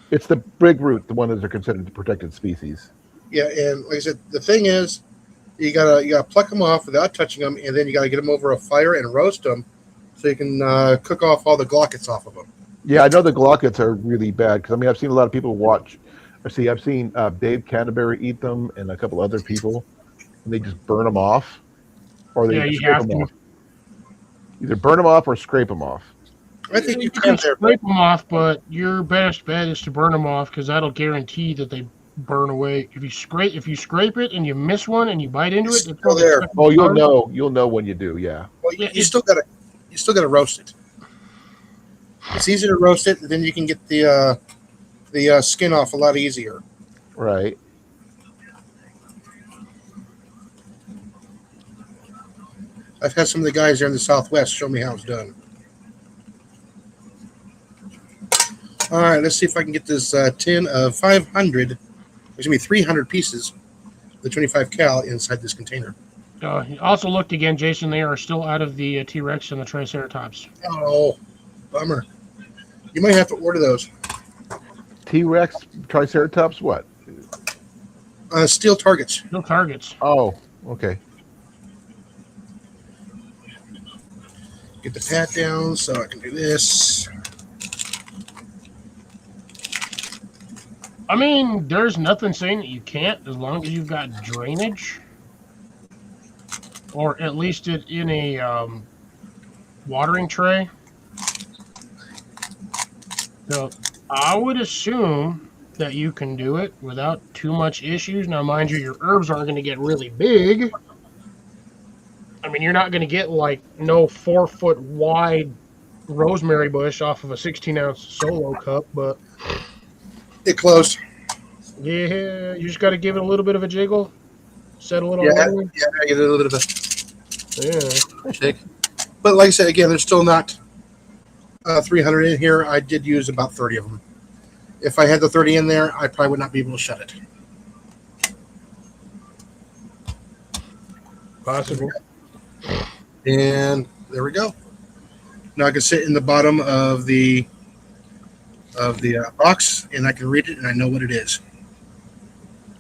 It's the big root, the one that are considered the protected species. Yeah, and like I said, the thing is, you gotta pluck them off without touching them, and then you gotta get them over a fire and roast them, so you can cook off all the glockets off of them. Yeah, I know the glockets are really bad because I've seen a lot of people watch. I've seen Dave Canterbury eat them and a couple other people, and they just burn them off, or they you scrape have them to. off. Either burn them off or scrape them off. I think you can can there. scrape them off, but your best bet is to burn them off because that'll guarantee that they burn away. If you scrape it and you miss one and you bite into it, it's still there. Oh, you'll know when you do. Yeah. Well, you still gotta roast it. It's easy to roast it, and then you can get the skin off a lot easier. Right. I've had some of the guys there in the Southwest show me how it's done. All right, let's see if I can get this tin of 500, there's going to be 300 pieces, the 25 cal inside this container. Also looked again, Jason, they are still out of the T-Rex and the Triceratops. Oh, bummer. You might have to order those. T-Rex, Triceratops, what? Steel targets. No targets. Oh, okay. Get the pat down so I can do this. I mean, there's nothing saying that you can't as long as you've got drainage. Or at least it in a watering tray. So I would assume that you can do it without too much issues. Now, mind you, your herbs aren't going to get really big. I mean, you're not going to get like no 4-foot wide rosemary bush off of a 16-ounce solo cup, but It closed. yeah, you just got to give it a little bit of a jiggle, set a little. Yeah, I get a little bit of a shake. But like I said, again, there's still not 300 in here. I did use about 30 of them. If I had the 30 in there, I probably would not be able to shut it. Possible. And there we go. Now I can sit in the bottom of the box, and I can read it, and I know what it is.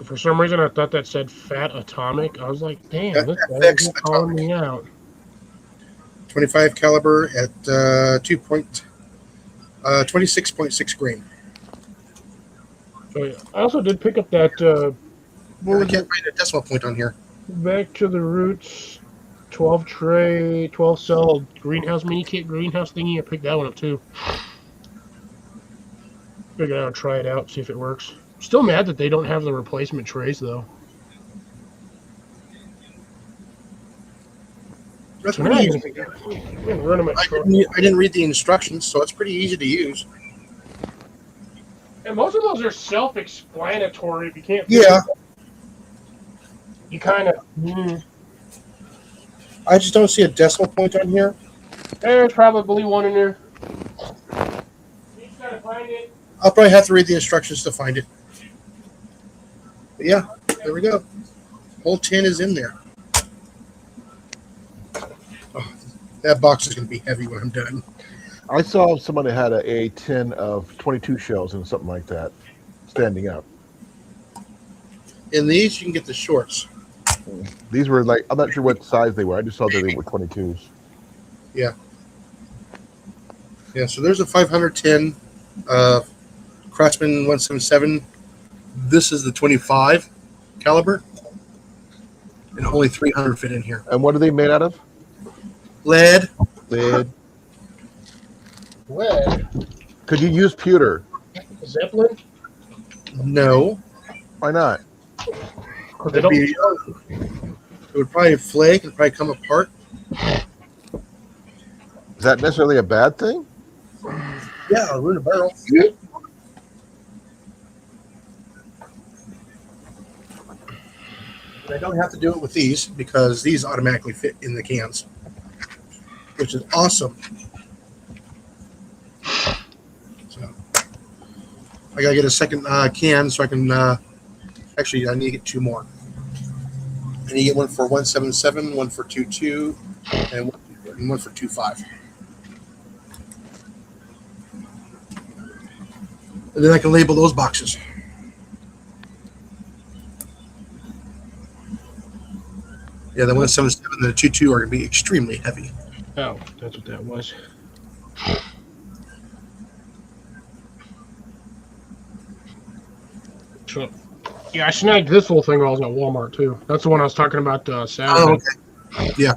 For some reason, I thought that said Fat Atomic. I was like, damn, this FX guy's calling me out. 25 caliber at 26.6 grain. So, yeah. I also did pick up that I can't find a decimal point on here. Back to the Roots 12 cell greenhouse mini kit greenhouse thingy. I picked that one up too. Figured I'd try it out, see if it works. Still mad that they don't have the replacement trays though. That's pretty easy. I didn't read the instructions, so it's pretty easy to use. And most of those are self-explanatory. If you can't, Yeah. You kind of. I just don't see a decimal point on here. There's probably one in there. You just gotta find it. I'll probably have to read the instructions to find it. But yeah, there we go. Whole tin is in there. Oh, that box is going to be heavy when I'm done. I saw someone that had a tin of 22 shells and something like that standing up. In these, you can get the shorts. These were like, I'm not sure what size they were. I just saw that they were 22s. Yeah. Yeah, so there's a 510 Craftsman 177. This is the 25 caliber. And only 300 fit in here. And what are they made out of? Lead. Lead. Lead. Could you use pewter? Zeppelin? No. Why not? It would probably flake and probably come apart. Is that necessarily a bad thing? Yeah, I'll ruin a barrel. And I don't have to do it with these because these automatically fit in the cans, which is awesome. So I gotta get a second can so I can. Actually, I need to get 2 more. I need to get one for 177, one for 22, and one for 25. And then I can label those boxes. Yeah, the 177 and the 22 are going to be extremely heavy. Oh, that's what that was. So, yeah, I snagged this whole thing while I was at Walmart, too. That's the one I was talking about Saturday. Oh, okay. Yeah.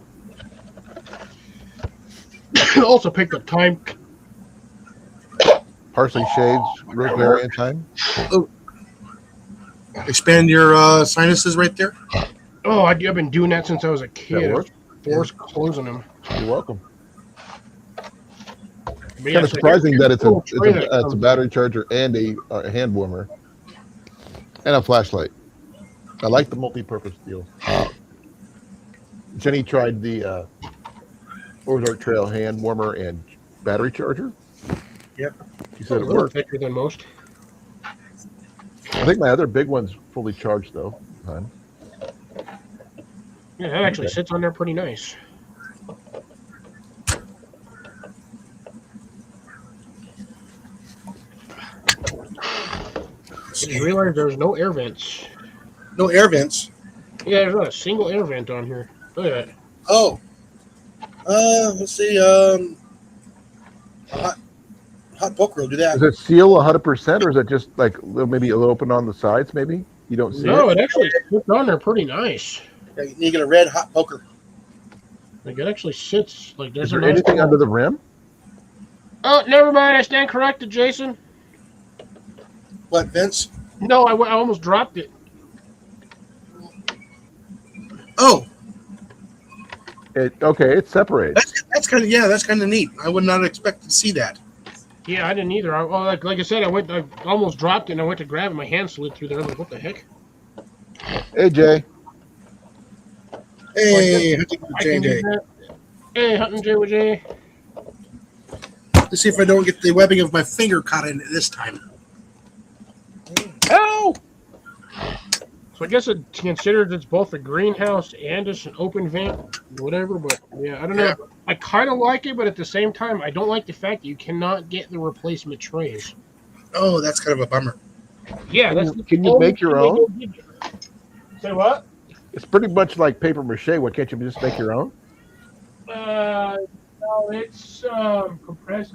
Also picked up thyme. Parsley, shades, rosemary, and thyme. Expand your sinuses right there. Oh, I've been doing that since I was a kid. That work? Forced closing them. You're welcome. But Kind of surprising that it's a a battery charger and a hand warmer and a flashlight. I like the multi-purpose deal. Jenny tried the Ozark Trail hand warmer and battery charger. Yep. She said a it little worked. thicker than most. I think my other big one's fully charged though. Hon. Yeah, that actually sits on there pretty nice. I just realized there's no air vents. No air vents. Yeah, there's not a single air vent on here. Look at that. Oh. Let's see. Hot poker will do that. Does it seal 100% or is it just like maybe a little open on the sides? Maybe you don't see No, it. it actually sits on there pretty nice. Yeah, you get a red hot poker. Like it actually sits like there's Is there a nice anything under the rim? Oh, never mind. I stand corrected, Jason. What, vents? No, I almost dropped it. Oh, Okay, it's separated. that's kind of that's kind of neat. I would not expect to see that. Yeah, I didn't either. Like I said, I almost dropped it, and I went to grab it. My hand slid through there. I'm like, what the heck? Hey, Jay. Hey, I can do that. Hey, Hunting Jay with Jay. Let's see if I don't get the webbing of my finger caught in it this time. Oh! So I guess it considers it's both a greenhouse and it's an open vent, whatever. But yeah, I don't know. Yeah. I kind of like it, but at the same time, I don't like the fact that you cannot get the replacement trays. Oh, that's kind of a bummer. Yeah, Can you make your own? Say what? It's pretty much like paper mache. Why can't you just make your own? No, it's compressed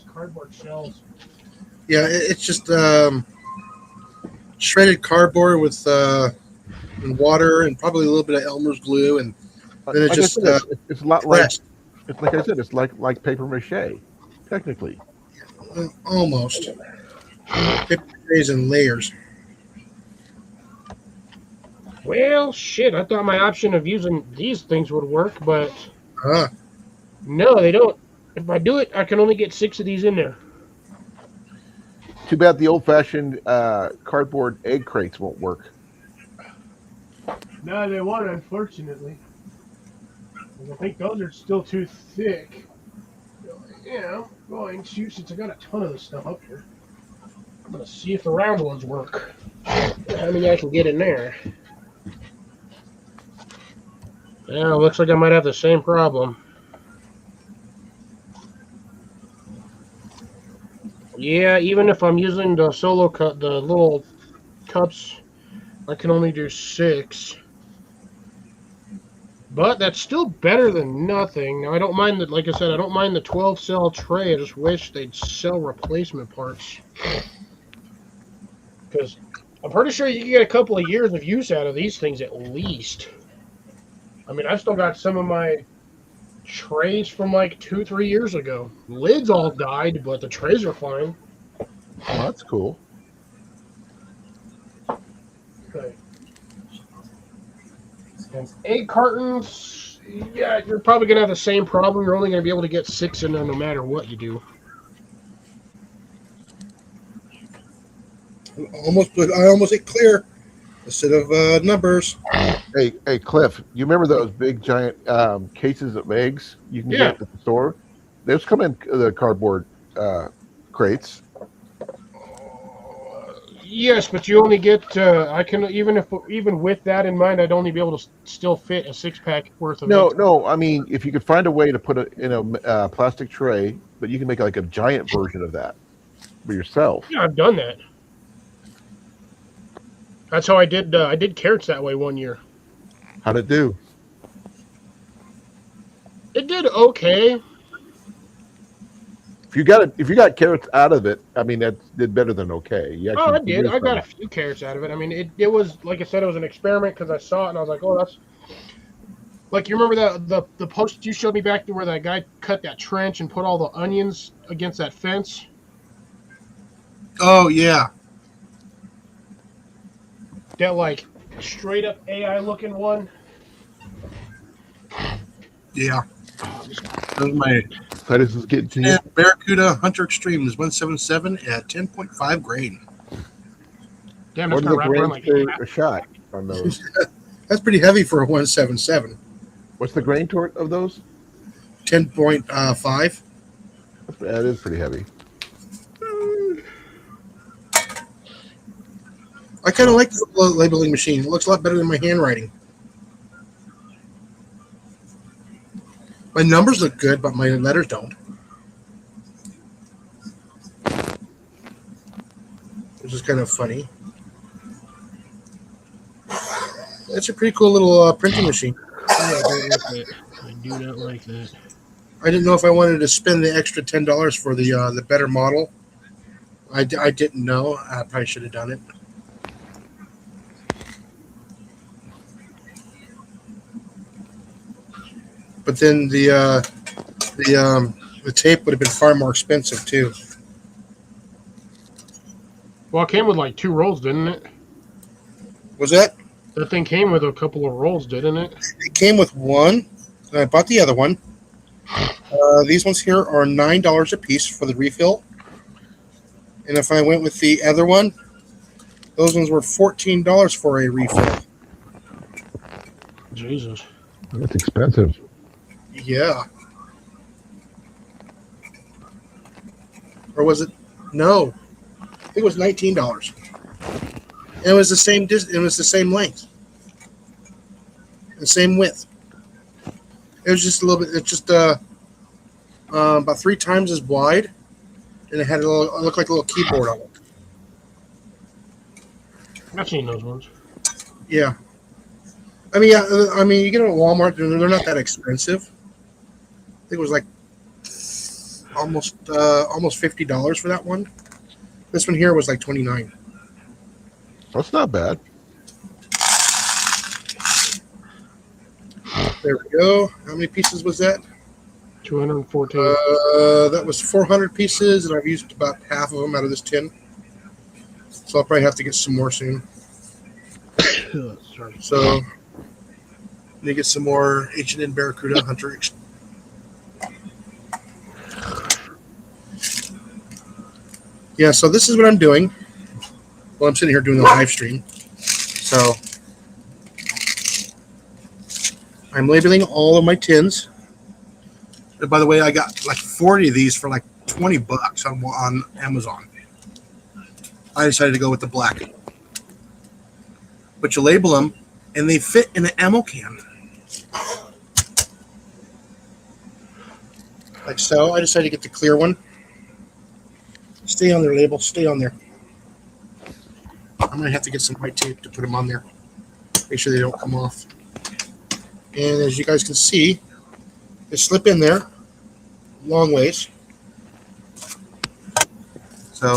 cardboard shells. Yeah, it's just shredded cardboard with and water and probably a little bit of Elmer's glue, and then it just it's a lot like pressed. it's like I said. It's like paper mache, technically. Almost. Paper trays in layers. Well, shit, I thought my option of using these things would work, but Ah, no, they don't. If I do it, I can only get 6 of these in there. Too bad the old-fashioned cardboard egg crates won't work. No, they won't, unfortunately. I think those are still too thick. Yeah, I'm going to, since I got a ton of this stuff up here, I'm going to see if the round ones work. How many I can get in there. Yeah, looks like I might have the same problem. Yeah, even if I'm using the solo cup, the little cups, I can only do 6. But that's still better than nothing. Now, I don't mind like I said, I don't mind the 12-cell tray. I just wish they'd sell replacement parts. Because I'm pretty sure you can get a couple of years of use out of these things at least. I mean, I've still got some of my trays from like 2-3 years ago. Lids all died, but the trays are fine. Oh, that's cool. Okay. And egg cartons, yeah, you're probably going to have the same problem. You're only going to be able to get 6 in there no matter what you do. I almost ate clear. A set of numbers. Hey, Cliff, you remember those big giant cases of eggs you can Yeah. get at the store? Those come in the cardboard crates. Yes, but you only get. I can even with that in mind, I'd only be able to still fit a 6-pack worth of eggs. No. I mean, if you could find a way to put it in a plastic tray, but you can make like a giant version of that for yourself. Yeah, I've done that. That's how I did. I did carrots that way one year. How'd it do? It did okay. If you got carrots out of it, I mean that did better than okay. You Oh, I actually did. I got a something. few carrots out of it. I mean, it was like I said, it was an experiment because I saw it and I was like, oh, that's like you remember the post you showed me back there where that guy cut that trench and put all the onions against that fence. Oh yeah. That like straight up AI looking one. Yeah. That was my Titus is getting to you. Barracuda Hunter Extreme is 177 at 10.5 grain. Damn, What it's are gonna the wrap around grains like per a shot on those? That's pretty heavy for a 177. What's the grain tort of those? 10.5. That is pretty heavy. I kind of like the labeling machine. It looks a lot better than my handwriting. My numbers look good, but my letters don't. Which is kind of funny. It's a pretty cool little printing machine. I don't like that. I do not like that. I didn't know if I wanted to spend the extra $10 for the better model. I didn't know. I probably should have done it. But then the tape would have been far more expensive too. Well, it came with like 2 rolls, didn't it? Was that? That thing came with a couple of rolls, didn't it? It came with one. And I bought the other one. These ones here are $9 a piece for the refill. And if I went with the other one, those ones were $14 for a refill. Jesus. That's expensive. Yeah. Or was it? No. I think it was $19. And it was the same it was the same length. The same width. It was just a little bit. It's just about 3 times as wide, and it had it looked like a little keyboard on it. I've seen those ones. Yeah. I mean, you get them at Walmart. They're not that expensive. I think it was like almost $50 for that one. This one here was like $29. That's not bad. There we go. How many pieces was that? 214. That was 400 pieces, and I've used about half of them out of this tin. So I'll probably have to get some more soon. Sorry. So, let me get some more H&N Barracuda Hunter. Yeah, so this is what I'm doing while I'm sitting here doing the live stream. So, I'm labeling all of my tins. And by the way, I got like 40 of these for like $20 on Amazon. I decided to go with the black. But you label them, and they fit in an ammo can. Like so. I decided to get the clear one. Stay on their label. Stay on there. I'm going to have to get some white tape to put them on there. Make sure they don't come off. And as you guys can see, they slip in there long ways. So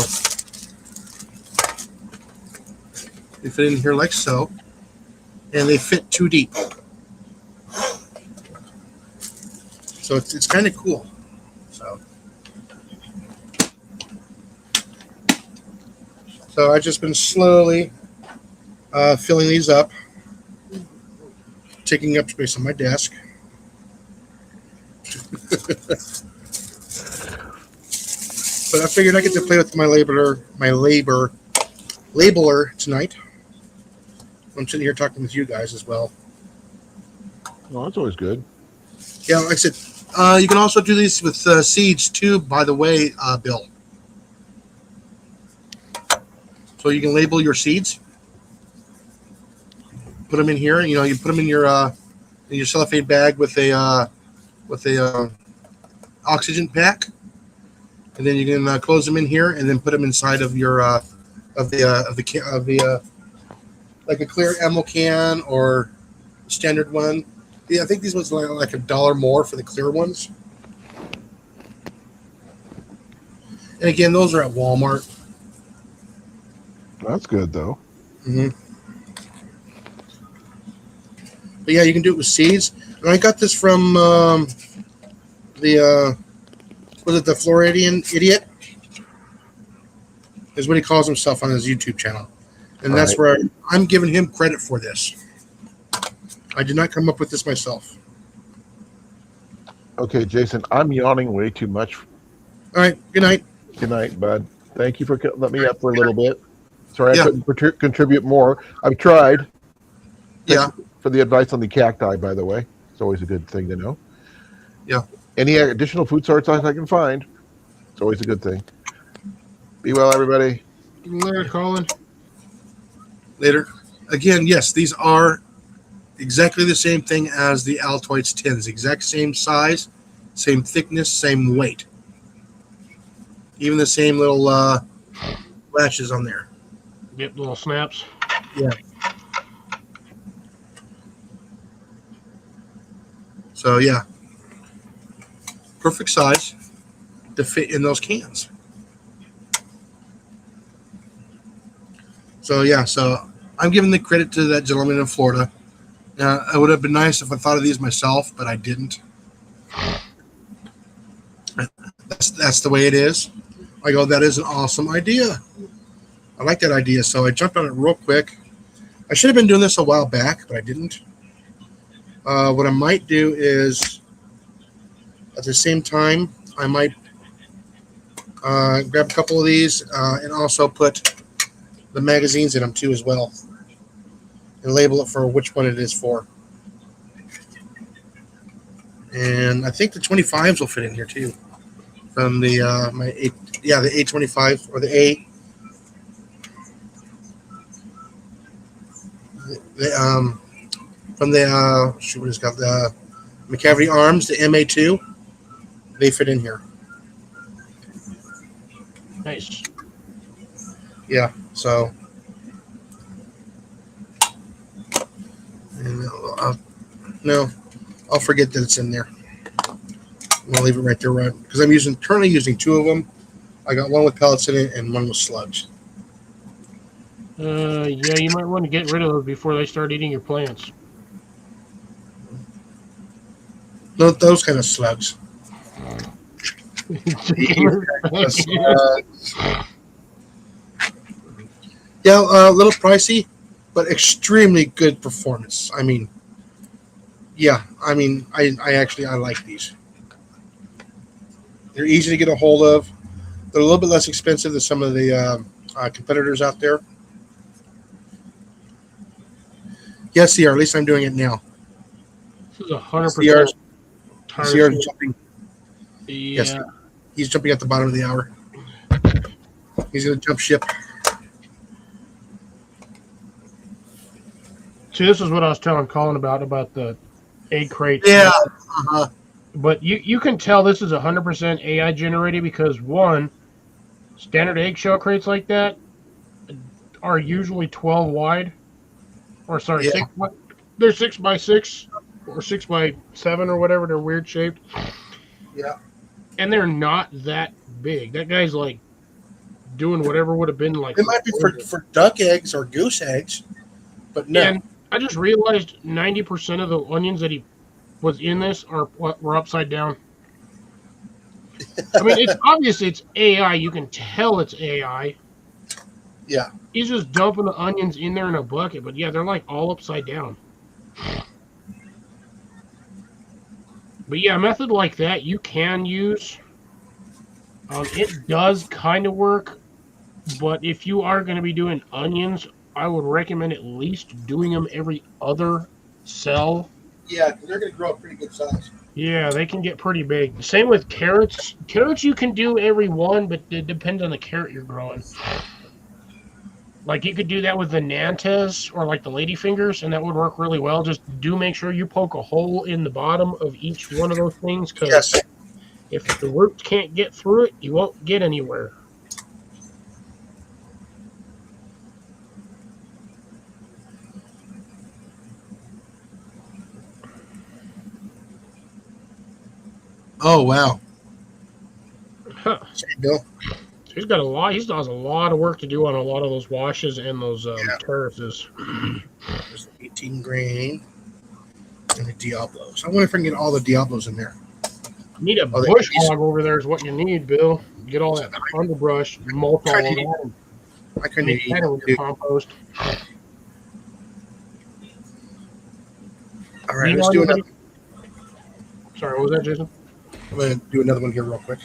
they fit in here like so. And they fit too deep. So it's kind of cool. So I've just been slowly filling these up, taking up space on my desk. But I figured I get to play with my labeler tonight. I'm sitting here talking with you guys as well. Oh, that's always good. Yeah, like I said, you can also do these with seeds too, by the way, Bill. So you can label your seeds, put them in here. You know, you put them in your cellophane bag with a oxygen pack, and then you can close them in here, and then put them inside of your like a clear ammo can or standard one. Yeah, I think these ones are like $1 more for the clear ones. And again, those are at Walmart. That's good though. Mm-hmm. But yeah, you can do it with seeds. And I got this from the Floridian idiot? Is what he calls himself on his YouTube channel. And All that's right. where I'm giving him credit for this. I did not come up with this myself. Okay, Jason, I'm yawning way too much. All right. Good night. Good night, bud. Thank you for letting me up for a little bit. Sorry, Yeah. I couldn't contribute more. I've tried. Yeah. Thank you for the advice on the cacti, by the way. It's always a good thing to know. Yeah. Any additional food sources I can find, it's always a good thing. Be well, everybody. Later, Colin. Later. Again, yes, these are exactly the same thing as the Altoids tins. Exact same size, same thickness, same weight. Even the same little latches on there. Yep, little snaps. Yeah. So yeah, perfect size to fit in those cans. So yeah, so I'm giving the credit to that gentleman in Florida. It would have been nice if I thought of these myself, but I didn't. That's the way it is. I go, that is an awesome idea. I like that idea, so I jumped on it real quick. I should have been doing this a while back, but I didn't. What I might do is, at the same time, I might grab a couple of these and also put the magazines in them too as well, and label it for which one it is for. And I think the 25s will fit in here too, from the the A25 or the A. From the what is it called, the McCavity Arms, the MA2, they fit in here. Nice. Yeah, so and no, I'll forget that it's in there. I'll leave it right there, right? Because I'm currently using two of them. I got one with pellets in it and one with slugs. Yeah, you might want to get rid of those before they start eating your plants. No, those kind of slugs. Yeah, a little pricey, but extremely good performance. I mean, yeah, I like these. They're easy to get a hold of. They're a little bit less expensive than some of the competitors out there. Yes, CR, at least I'm doing it now. This is 100%. CR is jumping. Yeah. Yes, he's jumping at the bottom of the hour. He's going to jump ship. See, this is what I was telling Colin about the egg crate. Yeah. Uh-huh. But you can tell this is 100% AI generated because, one, standard eggshell crates like that are usually 12 wide. Or, sorry, Yeah. they're 6 by 6 or 6 by 7 or whatever. They're weird shaped. Yeah. And they're not that big. That guy's like doing whatever would have been like. It might be for duck eggs or goose eggs, but no. And I just realized 90% of the onions that he was in this were upside down. I mean, it's obvious it's AI. You can tell it's AI. Yeah. He's just dumping the onions in there in a bucket, but yeah, they're like all upside down. But yeah, a method like that you can use. It does kind of work, but if you are going to be doing onions I would recommend at least doing them every other cell. Yeah, because they're going to grow a pretty good size. Yeah, they can get pretty big. Same with carrots. Carrots you can do every one, but it depends on the carrot you're growing. Like you could do that with the Nantes or like the ladyfingers, and that would work really well. Just do make sure you poke a hole in the bottom of each one of those things, because Yes. if the roots can't get through it, you won't get anywhere. Oh, wow. Huh. Sorry, Bill. He's got a lot. He still has a lot of work to do on a lot of those washes and those terraces. There's 18 grain and the Diablos. I wonder if I can get all the Diablos in there. You need a bush hog over there is what you need, Bill. Get all that underbrush, mulch all of that, I couldn't make that with your compost. All right, let's do another. Sorry, what was that, Jason? I'm going to do another one here real quick.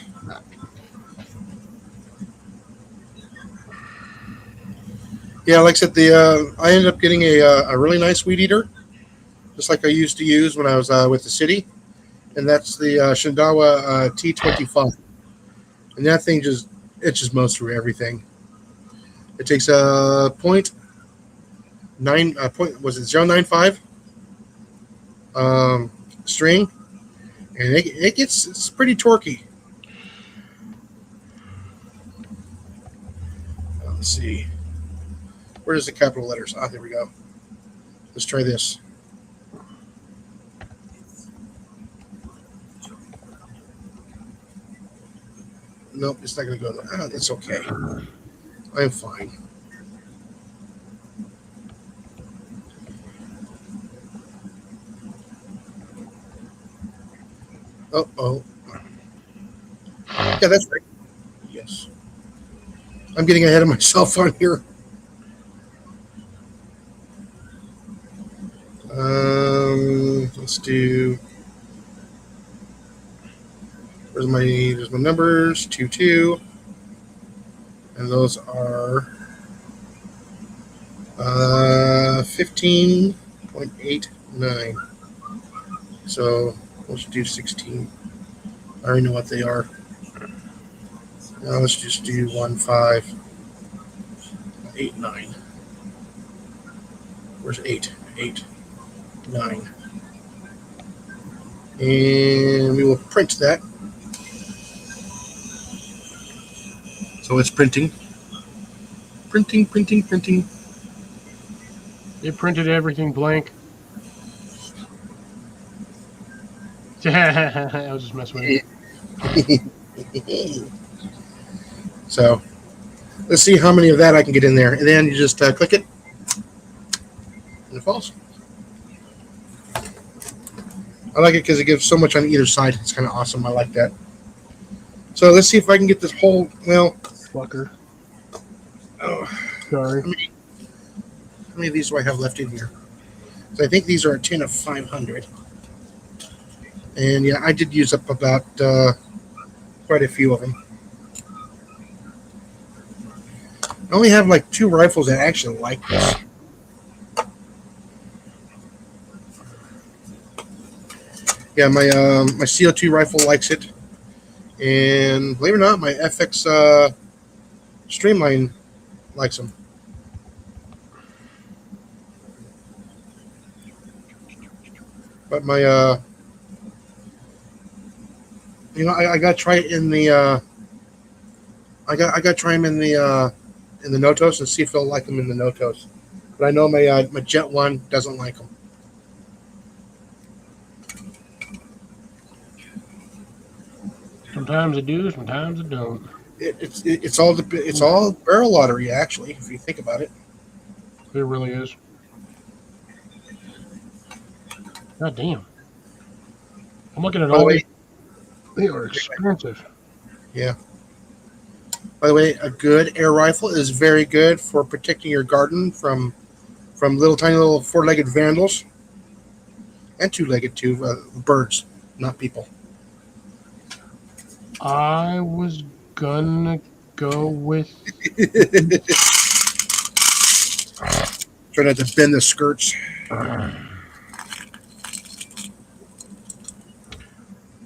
Yeah, like I said, I ended up getting a really nice weed eater, just like I used to use when I was with the city, and that's the Shenanigans T25. And that thing just mows through everything. It takes a point 0.95 string, and it's pretty torquey. Let's see. Where's the capital letters? Ah, there we go. Let's try this. Nope, it's not going to go there. Ah, it's okay. I'm fine. Oh. Yeah, that's right. Yes. I'm getting ahead of myself on here. Let's do. There's my numbers 2, and those are 15.89. So let's do 16. I already know what they are. Now let's just do 1589. Where's 8? 8, 9. And we will print that. So it's printing. Printing. It printed everything blank. I was just messing with it. So let's see how many of that I can get in there. And then you just click it. And it falls. I like it because it gives so much on either side. It's kind of awesome. I like that. So let's see if I can get this whole, fucker. Oh, sorry. How many of these do I have left in here? So I think these are a tin of 500. And yeah, I did use up about quite a few of them. I only have like 2 rifles that actually like this. Yeah, my CO2 rifle likes it, and believe it or not, my FX Streamline likes them. But my I gotta try it in the I gotta try them in the Notos and see if they'll like them in the Notos. But I know my Jet 1 doesn't like them. Sometimes it do, sometimes it don't. It's all barrel lottery, actually, if you think about it. It really is. God damn. I'm looking at all these. They are expensive. Yeah. By the way, a good air rifle is very good for protecting your garden from tiny little 4-legged vandals and 2-legged too, birds, not people. I was gonna go with Try not to bend the skirts.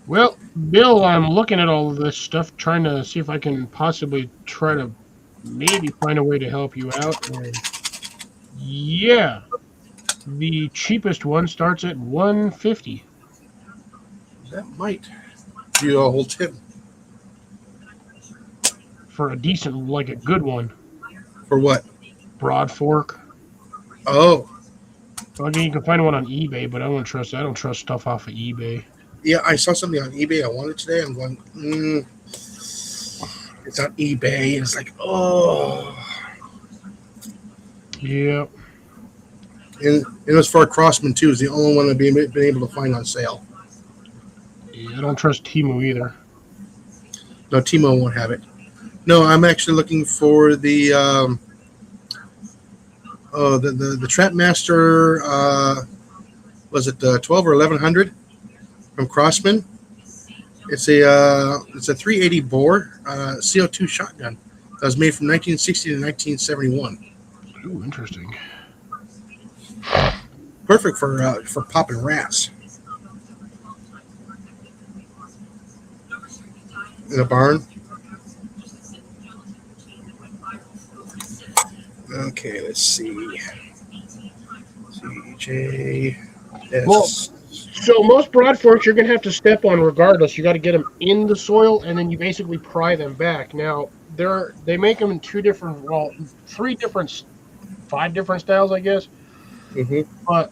Well, Bill, I'm looking at all of this stuff, trying to see if I can possibly try to maybe find a way to help you out. And yeah, the cheapest one starts at 150 That might be a whole tip for a decent, like a good one. for what? Broad fork. Oh, Again, you can find one on eBay, but I don't trust. I don't trust stuff off of eBay. yeah. I saw something on eBay. I wanted today. I'm going. It's on eBay. It's like, oh. Yeah. And it was for a Crossman too. It's the only one I've been able to find on sale. Yeah, I don't trust Temu either. No, Timo won't have it. No, I'm actually looking for the Trapmaster. Was it 12 or 1100 from Crossman? It's a 380 bore CO2 shotgun that was made from 1960 to 1971. Ooh, interesting. Perfect for popping rats in a barn. Okay, let's see. CJ. Well, so most broad forks you're going to have to step on regardless. You got to get them in the soil, and then you basically pry them back. Now, they make them in five different styles, I guess. Mm-hmm. But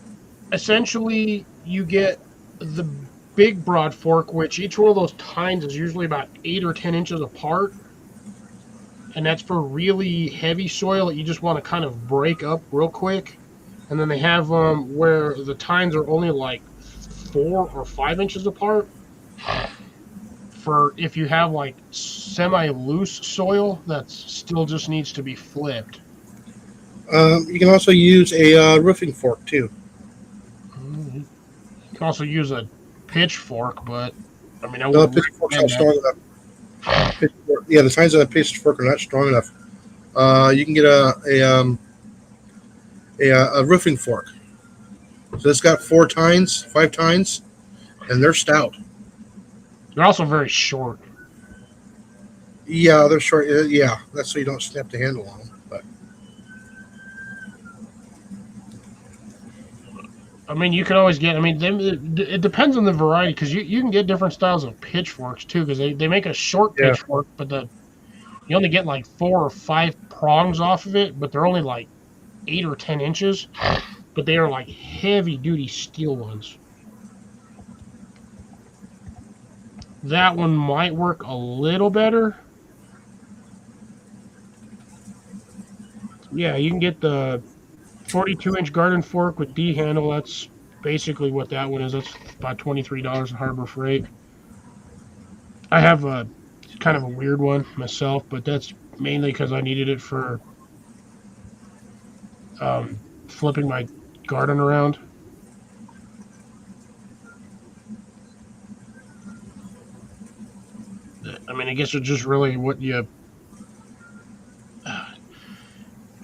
essentially, you get the big broad fork, which each one of those tines is usually about 8 or 10 inches apart. And that's for really heavy soil that you just want to kind of break up real quick. And then they have where the tines are only like 4 or 5 inches apart. For if you have like semi-loose soil that still just needs to be flipped. You can also use a roofing fork too. You can also use a pitchfork, but I mean, I No, wouldn't pitchfork's not recommend strong enough. Yeah, the tines on a pitchfork are not strong enough. You can get a roofing fork. So it's got 5 tines, and they're stout. They're also very short. Yeah, they're short. Yeah, that's so you don't snap the handle on them. But I mean, you can always get. I mean, it depends on the variety because you can get different styles of pitchforks too because they make a short pitchfork, but you only get like 4 or 5 prongs off of it, but they're only like 8 or 10 inches. But they are like heavy duty steel ones. That one might work a little better. Yeah, you can get the 42-inch garden fork with D handle. That's basically what that one is. That's about $23 at Harbor Freight. I have a kind of a weird one myself, but that's mainly because I needed it for flipping my garden around. I mean, I guess it's just really what you... I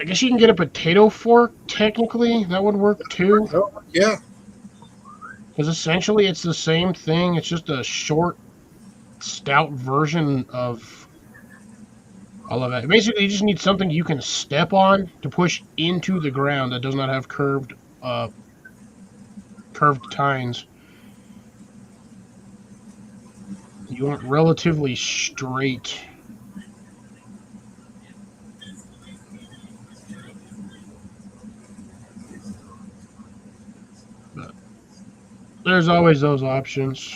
guess you can get a potato fork, technically. That would work, too. yeah. Because essentially it's the same thing. It's just a short, stout version of all of that. Basically, you just need something you can step on to push into the ground that does not have curved tines. You want relatively straight. But there's always those options.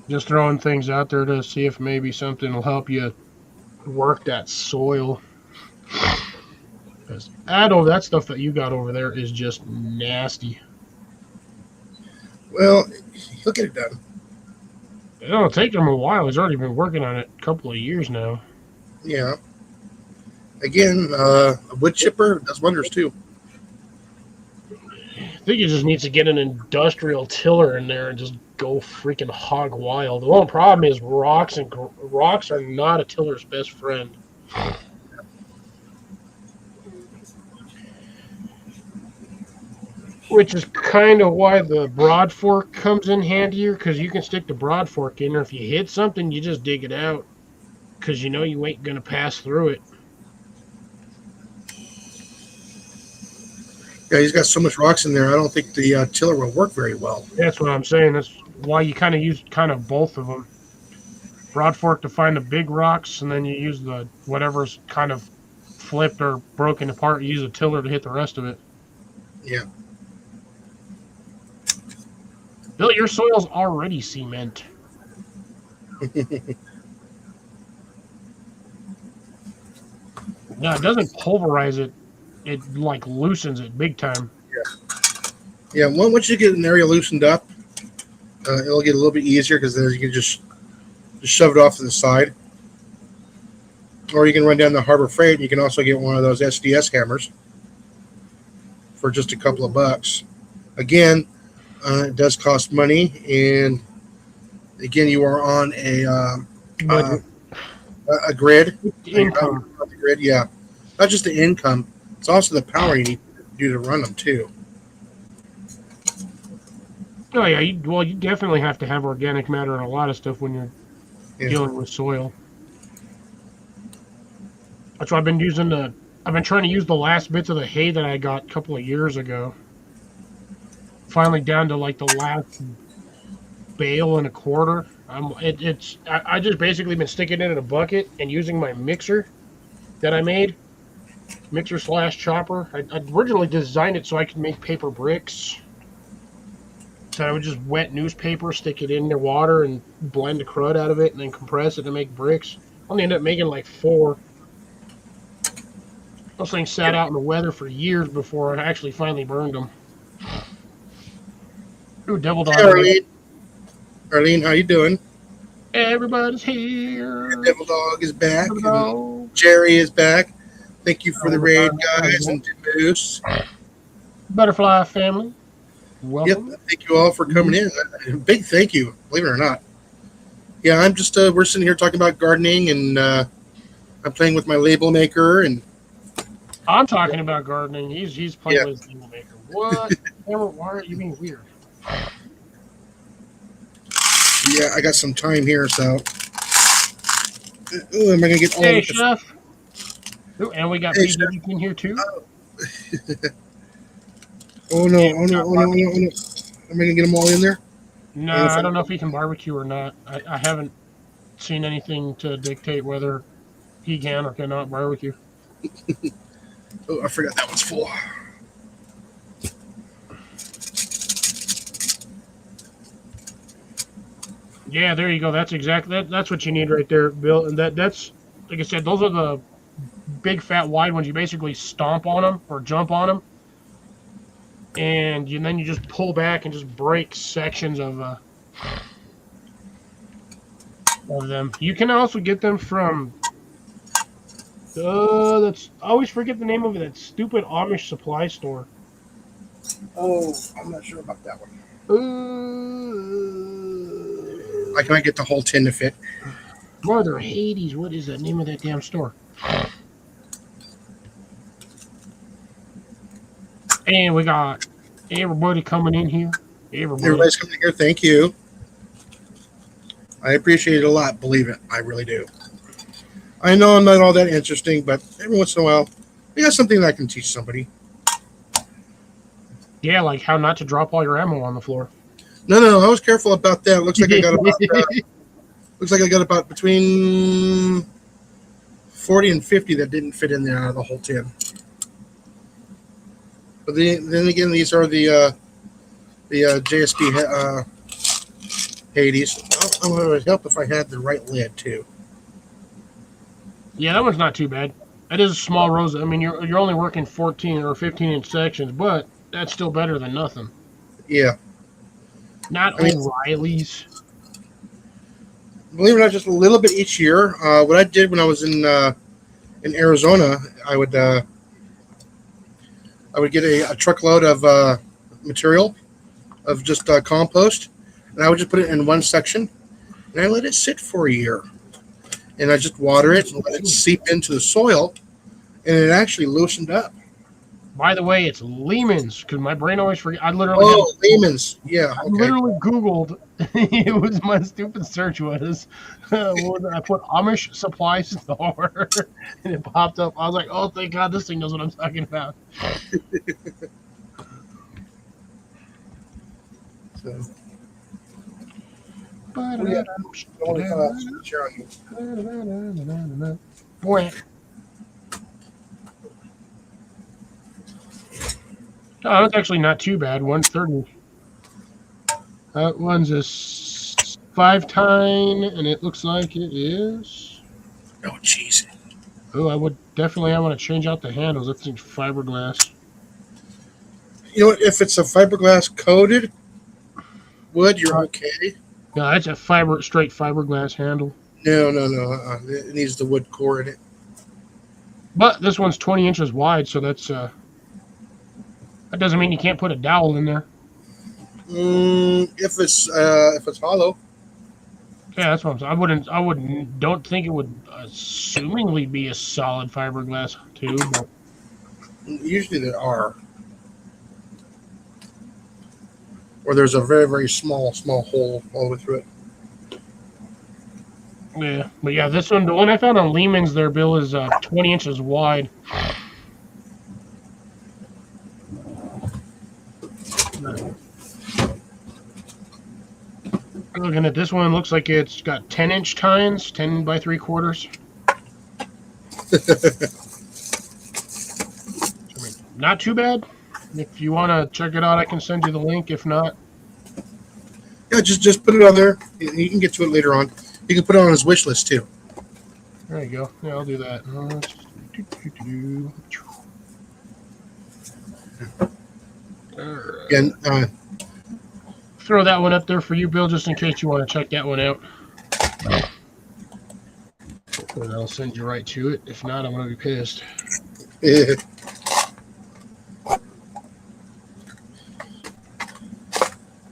Just throwing things out there to see if maybe something will help you work that soil. Because that stuff that you got over there is just nasty. Well, he'll get it done. It'll take him a while. He's already been working on it a couple of years now. Yeah. Again, a wood chipper does wonders too. I think he just needs to get an industrial tiller in there and just go freaking hog wild. The only problem is rocks are not a tiller's best friend. Which is kind of why the broad fork comes in handier, because you can stick the broad fork in there. If you hit something, you just dig it out, because you know you ain't going to pass through it. Yeah, he's got so much rocks in there. I don't think the tiller will work very well. That's what I'm saying. That's why you kind of use kind of both of them. Broad fork to find the big rocks, and then you use the whatever's kind of flipped or broken apart. You use a tiller to hit the rest of it. Yeah. Bill, your soil's already cement. No, it doesn't pulverize it. It like loosens it big time. Yeah, once you get an area loosened up, it'll get a little bit easier because then you can just shove it off to the side. Or you can run down the Harbor Freight and you can also get one of those SDS hammers for just a couple of bucks. Again, it does cost money, and again, you are on a grid. Income. The grid, yeah. Not just the income, it's also the power you need to do to run them too. Oh yeah, you definitely have to have organic matter and a lot of stuff when you're dealing with soil. That's why I've been trying to use the last bits of the hay that I got a couple of years ago. Finally down to like the last bale and a quarter. I just basically been sticking it in a bucket and using my mixer that I made. Mixer / chopper. I originally designed it so I could make paper bricks. So I would just wet newspaper, stick it in the water, and blend the crud out of it, and then compress it to make bricks. I only ended up making like 4. Those things sat out in the weather for years before I actually finally burned them. Ooh, devil dog. Hey, Arlene, how you doing? Everybody's here. The devil dog is back. Hello. Jerry is back. Thank you for the raid, guys, and Moose. Butterfly family. Welcome. Yep, thank you all for coming in. Big thank you, believe it or not. Yeah, I'm just we're sitting here talking about gardening, and I'm playing with my label maker, and I'm talking about gardening. He's playing with his label maker. What? Why are you being weird? Yeah, I got some time here, so. Ooh, am I gonna get all? Hey, chef. Ooh, and we got PJ in here too. Oh no! Oh no! Oh no! Oh no! Oh no! Am I gonna get them all in there? No, I don't know if he can barbecue or not. I haven't seen anything to dictate whether he can or cannot barbecue. Oh, I forgot that one's full. Yeah, there you go. That's exactly that's what you need right there, Bill. And that's like I said, those are the big fat wide ones. You basically stomp on them or jump on them, and then you just pull back and just break sections of them. You can also get them from that's I always forget the name of it. That stupid Amish supply store. Oh, I'm not sure about that one. I can't get the whole tin to fit. Mother Hades, what is the name of that damn store? And we got everybody coming in here. Everybody's coming in here. Thank you. I appreciate it a lot. Believe it. I really do. I know I'm not all that interesting, but every once in a while, we got something that I can teach somebody. Yeah, like how not to drop all your ammo on the floor. No, I was careful about that. Looks like I got about between 40 and 50 that didn't fit in there out of the whole tin. But then again, these are the JSP Hades. It would help if I had the right lid too. Yeah, that one's not too bad. That is a small rose. I mean, you're only working 14 or 15-inch sections, but that's still better than nothing. Yeah. Not O'Reilly's. Believe it or not, just a little bit each year. What I did when I was in Arizona, I would get a truckload of material, of just compost, and I would just put it in one section, and I let it sit for a year. And I just water it and let it seep into the soil, and it actually loosened up. By the way, it's Lehman's because my brain always forgets. I literally, Lehman's. Yeah. I Okay. literally Googled. It was my stupid search was. What was it? I put Amish supply store, and it popped up. I was like, oh, thank God, this thing knows what I'm talking about. So, Boy. Oh, that's actually not too bad. 130. That one's a 5-tine, and it looks like it is. oh, jeez. Oh, I want to change out the handles. That thing's fiberglass. You know what? If it's a fiberglass coated wood, you're okay. No, it's a straight fiberglass handle. No. It needs the wood core in it. But this one's 20 inches wide, so that doesn't mean you can't put a dowel in there. If it's hollow. Yeah, that's what I'm saying. Don't think it would assumingly be a solid fiberglass tube. But Usually there are. Or there's a very, very small hole all the way through it. yeah, but yeah, this one, the one I found on Lehman's there, Bill, is 20 inches wide. Looking at this one, looks like it's got 10-inch tines, 10 by 3/4. Not too bad. If you want to check it out, I can send you the link. If not, Yeah, just put it on there. You can get to it later on. You can put it on his wish list too. there you go. Yeah, I'll do that. Again, Throw that one up there for you, Bill, just in case you want to check that one out. And I'll send you right to it. If not, I'm going to be pissed.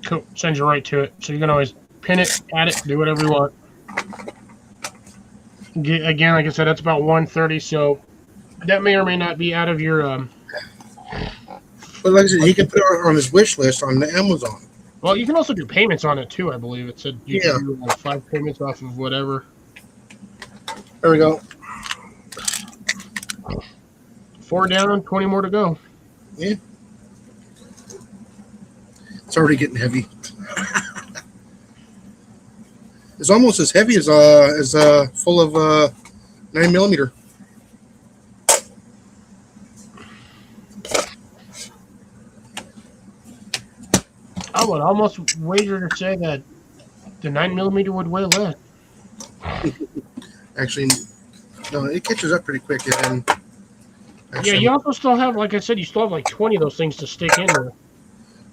Cool. Send you right to it. So you can always pin it, add it, do whatever you want. Again, like I said, that's about 130. So that may or may not be out of your. But like I said, he can put it on his wish list on the Amazon. Well, you can also do payments on it too. I believe it said you can do 5 payments off of whatever. There we go. 4 down, 20 more to go. Yeah. It's already getting heavy. It's almost as heavy as full of 9mm. I would almost wager to say that the 9mm would weigh less. Actually, no, it catches up pretty quick. And Yeah, you also still have, like I said, you still have like 20 of those things to stick in there.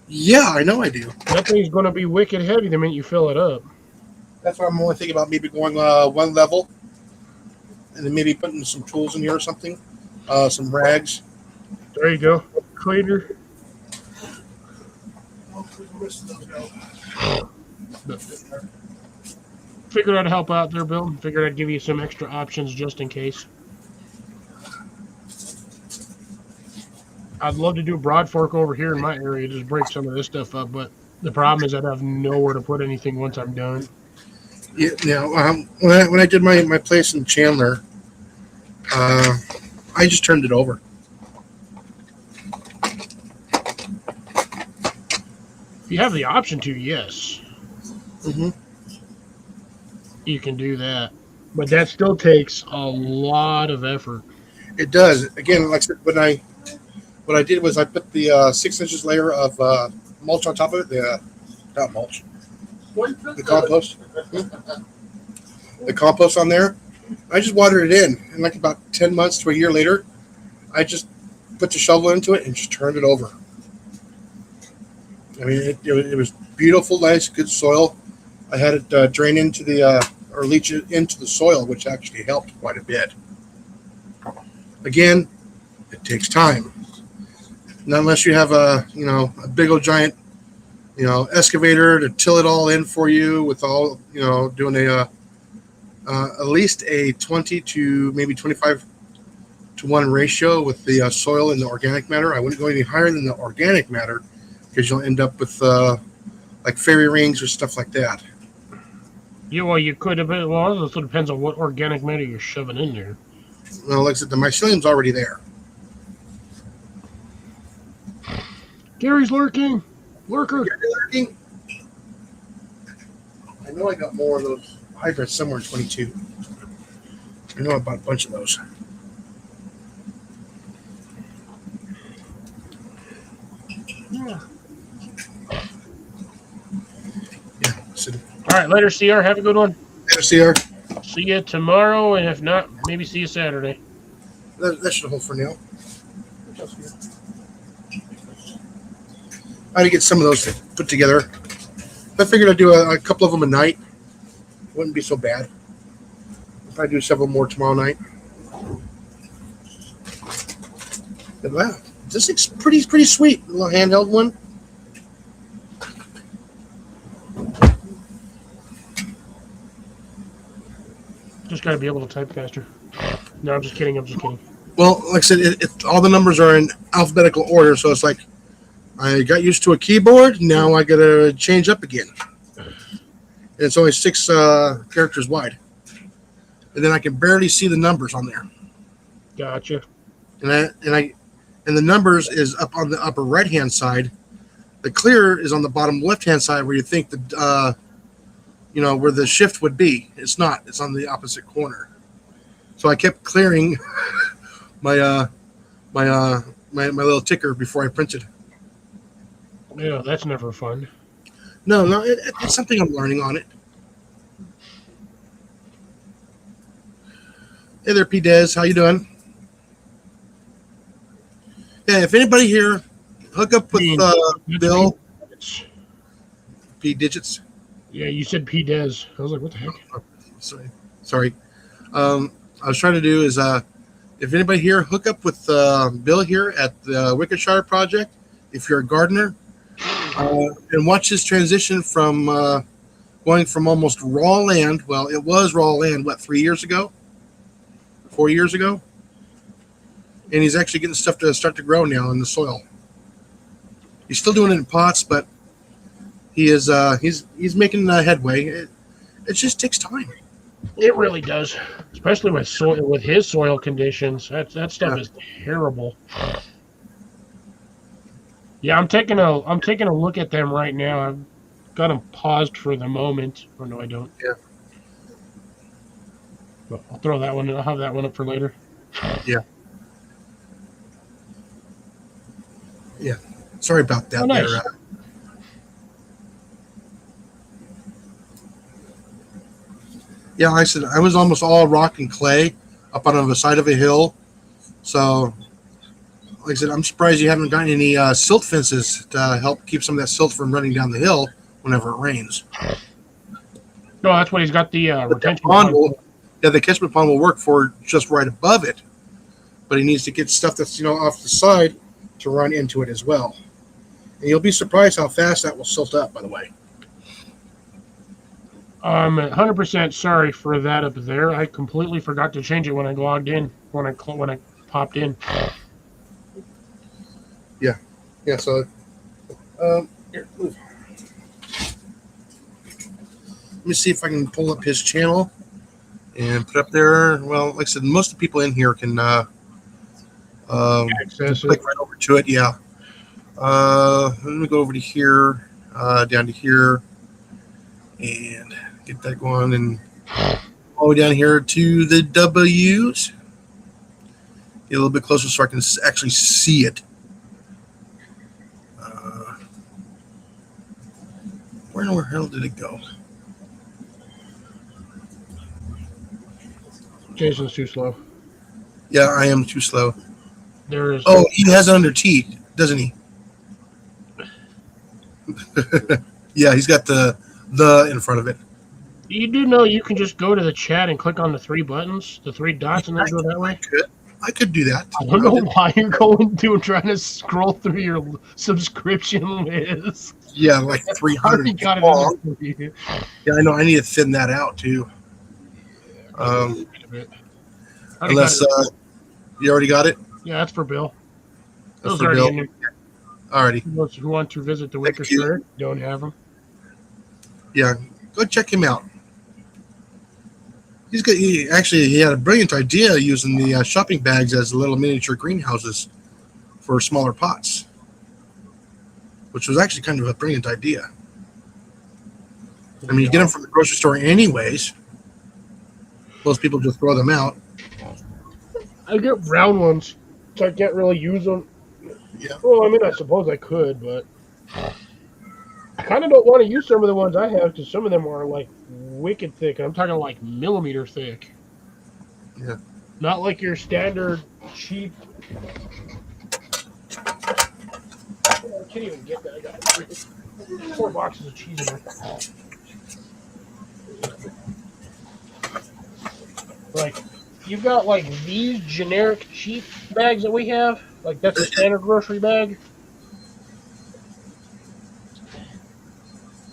Yeah, I know I do. That thing's going to be wicked heavy the minute you fill it up. That's why I'm only thinking about maybe going one level, and then maybe putting some tools in here or something, some rags. There you go. Cleaner. Figured I'd help out there, Bill. Figured I'd give you some extra options just in case. I'd love to do Broad Fork over here in my area, just break some of this stuff up, but the problem is I'd have nowhere to put anything once I'm done. Yeah. Now, when I did my place in Chandler, I just turned it over. If you have the option to, yes. Mm-hmm. You can do that. But that still takes a lot of effort. It does. Again, like I said, what I did was I put the 6 inches layer of mulch on top of it. Not mulch. The compost. The compost on there. I just watered it in. And like about 10 months to a year later, I just put the shovel into it and just turned it over. I mean, it was beautiful, nice, good soil. I had it drain into or leach it into the soil, which actually helped quite a bit. Again, it takes time. Not unless you have a big old giant, excavator to till it all in for you with all, doing at least a 20 to maybe 25 to 1 ratio with the soil and the organic matter. I wouldn't go any higher than the organic matter because you'll end up with like fairy rings or stuff like that. Yeah, well, you could have been. Well, it also depends on what organic matter you're shoving in there. Well, like I said, the mycelium's already there. Gary's lurking. Lurker. Lurking. I know I got more of those hybrids somewhere in 22. I know I bought a bunch of those. Yeah. Yeah. So, All right, later, CR. Have a good one. see her. See you tomorrow, and if not, maybe see you Saturday. That should hold for now. I had to get some of those put together. I figured I'd do a couple of them a night. Wouldn't be so bad. If I do several more tomorrow night. But wow, this is pretty sweet. A little handheld one. Just got to be able to type faster. No, I'm just kidding. Well, like I said, all the numbers are in alphabetical order, so it's like I got used to a keyboard. Now I got to change up again. And it's only 6 characters wide, and then I can barely see the numbers on there. Gotcha. And the numbers is up on the upper right hand side. The clear is on the bottom left hand side where you think the where the shift would be. It's not. It's on the opposite corner. So I kept clearing my little ticker before I printed. Yeah, that's never fun. No, it's something I'm learning on it. Hey there, P. Dez. How you doing? Yeah, if anybody here, hook up with Bill. P. Digits. Yeah, you said P. Dez. I was like, what the heck? Sorry. I was trying to do is, if anybody here, hook up with Bill here at the Wickedshire Project, if you're a gardener, and watch his transition from going from almost raw land. Well, it was raw land, 3 years ago? 4 years ago? And he's actually getting stuff to start to grow now in the soil. He's still doing it in pots, but he is he's making headway. It just takes time. It really does, especially with his soil conditions. That stuff is terrible. Yeah, I'm taking a look at them right now. I've got them paused for the moment. Or no, I don't. Yeah. But I'll throw that one. I'll have that one up for later. Yeah. Yeah. Sorry about that. Oh, nice. Yeah, like I said, I was almost all rock and clay up on the side of a hill. So, like I said, I'm surprised you haven't gotten any silt fences to help keep some of that silt from running down the hill whenever it rains. No, that's what he's got the retention pond. The catchment pond will work for just right above it, but he needs to get stuff that's off the side to run into it as well. And you'll be surprised how fast that will silt up, by the way. I'm 100% sorry for that up there. I completely forgot to change it when I logged in, when I popped in. Yeah, so here, move. Let me see if I can pull up his channel and put up there. Well, like I said, most of the people in here can access click it. right over to it. Yeah. Let me go over to here, down to here, and get that going, and all the way down here to the W's. Get a little bit closer so I can actually see it. Where in the hell did it go? Jason's too slow. Yeah, I am too slow. There is. Oh, he has it under T, doesn't he? Yeah, he's got the in front of it. You do know you can just go to the chat and click on the 3 buttons, the 3 dots, and then go that way? I could do that. I don't know why you're going to and trying to scroll through your subscription list. Yeah, like 300. Got it under 3. Yeah, I know. I need to thin that out too. Unless You already got it? Yeah, that's for Bill. That's Bill's for already Bill. in there. Alrighty. Those who want to visit the Wicker Thank you. Center don't have them. Yeah, go check him out. He had a brilliant idea using the shopping bags as little miniature greenhouses for smaller pots, which was actually kind of a brilliant idea. I mean, you get them from the grocery store anyways. Most people just throw them out. I get brown ones, so I can't really use them. Yeah. Well, I mean, I suppose I could, but I kind of don't want to use some of the ones I have because some of them are like wicked thick. I'm talking like millimeter thick. Yeah. Not like your standard cheap. I can't even get that. I got 4 boxes of cheese in there. Like, you've got like these generic cheap bags that we have. Like, that's a standard grocery bag.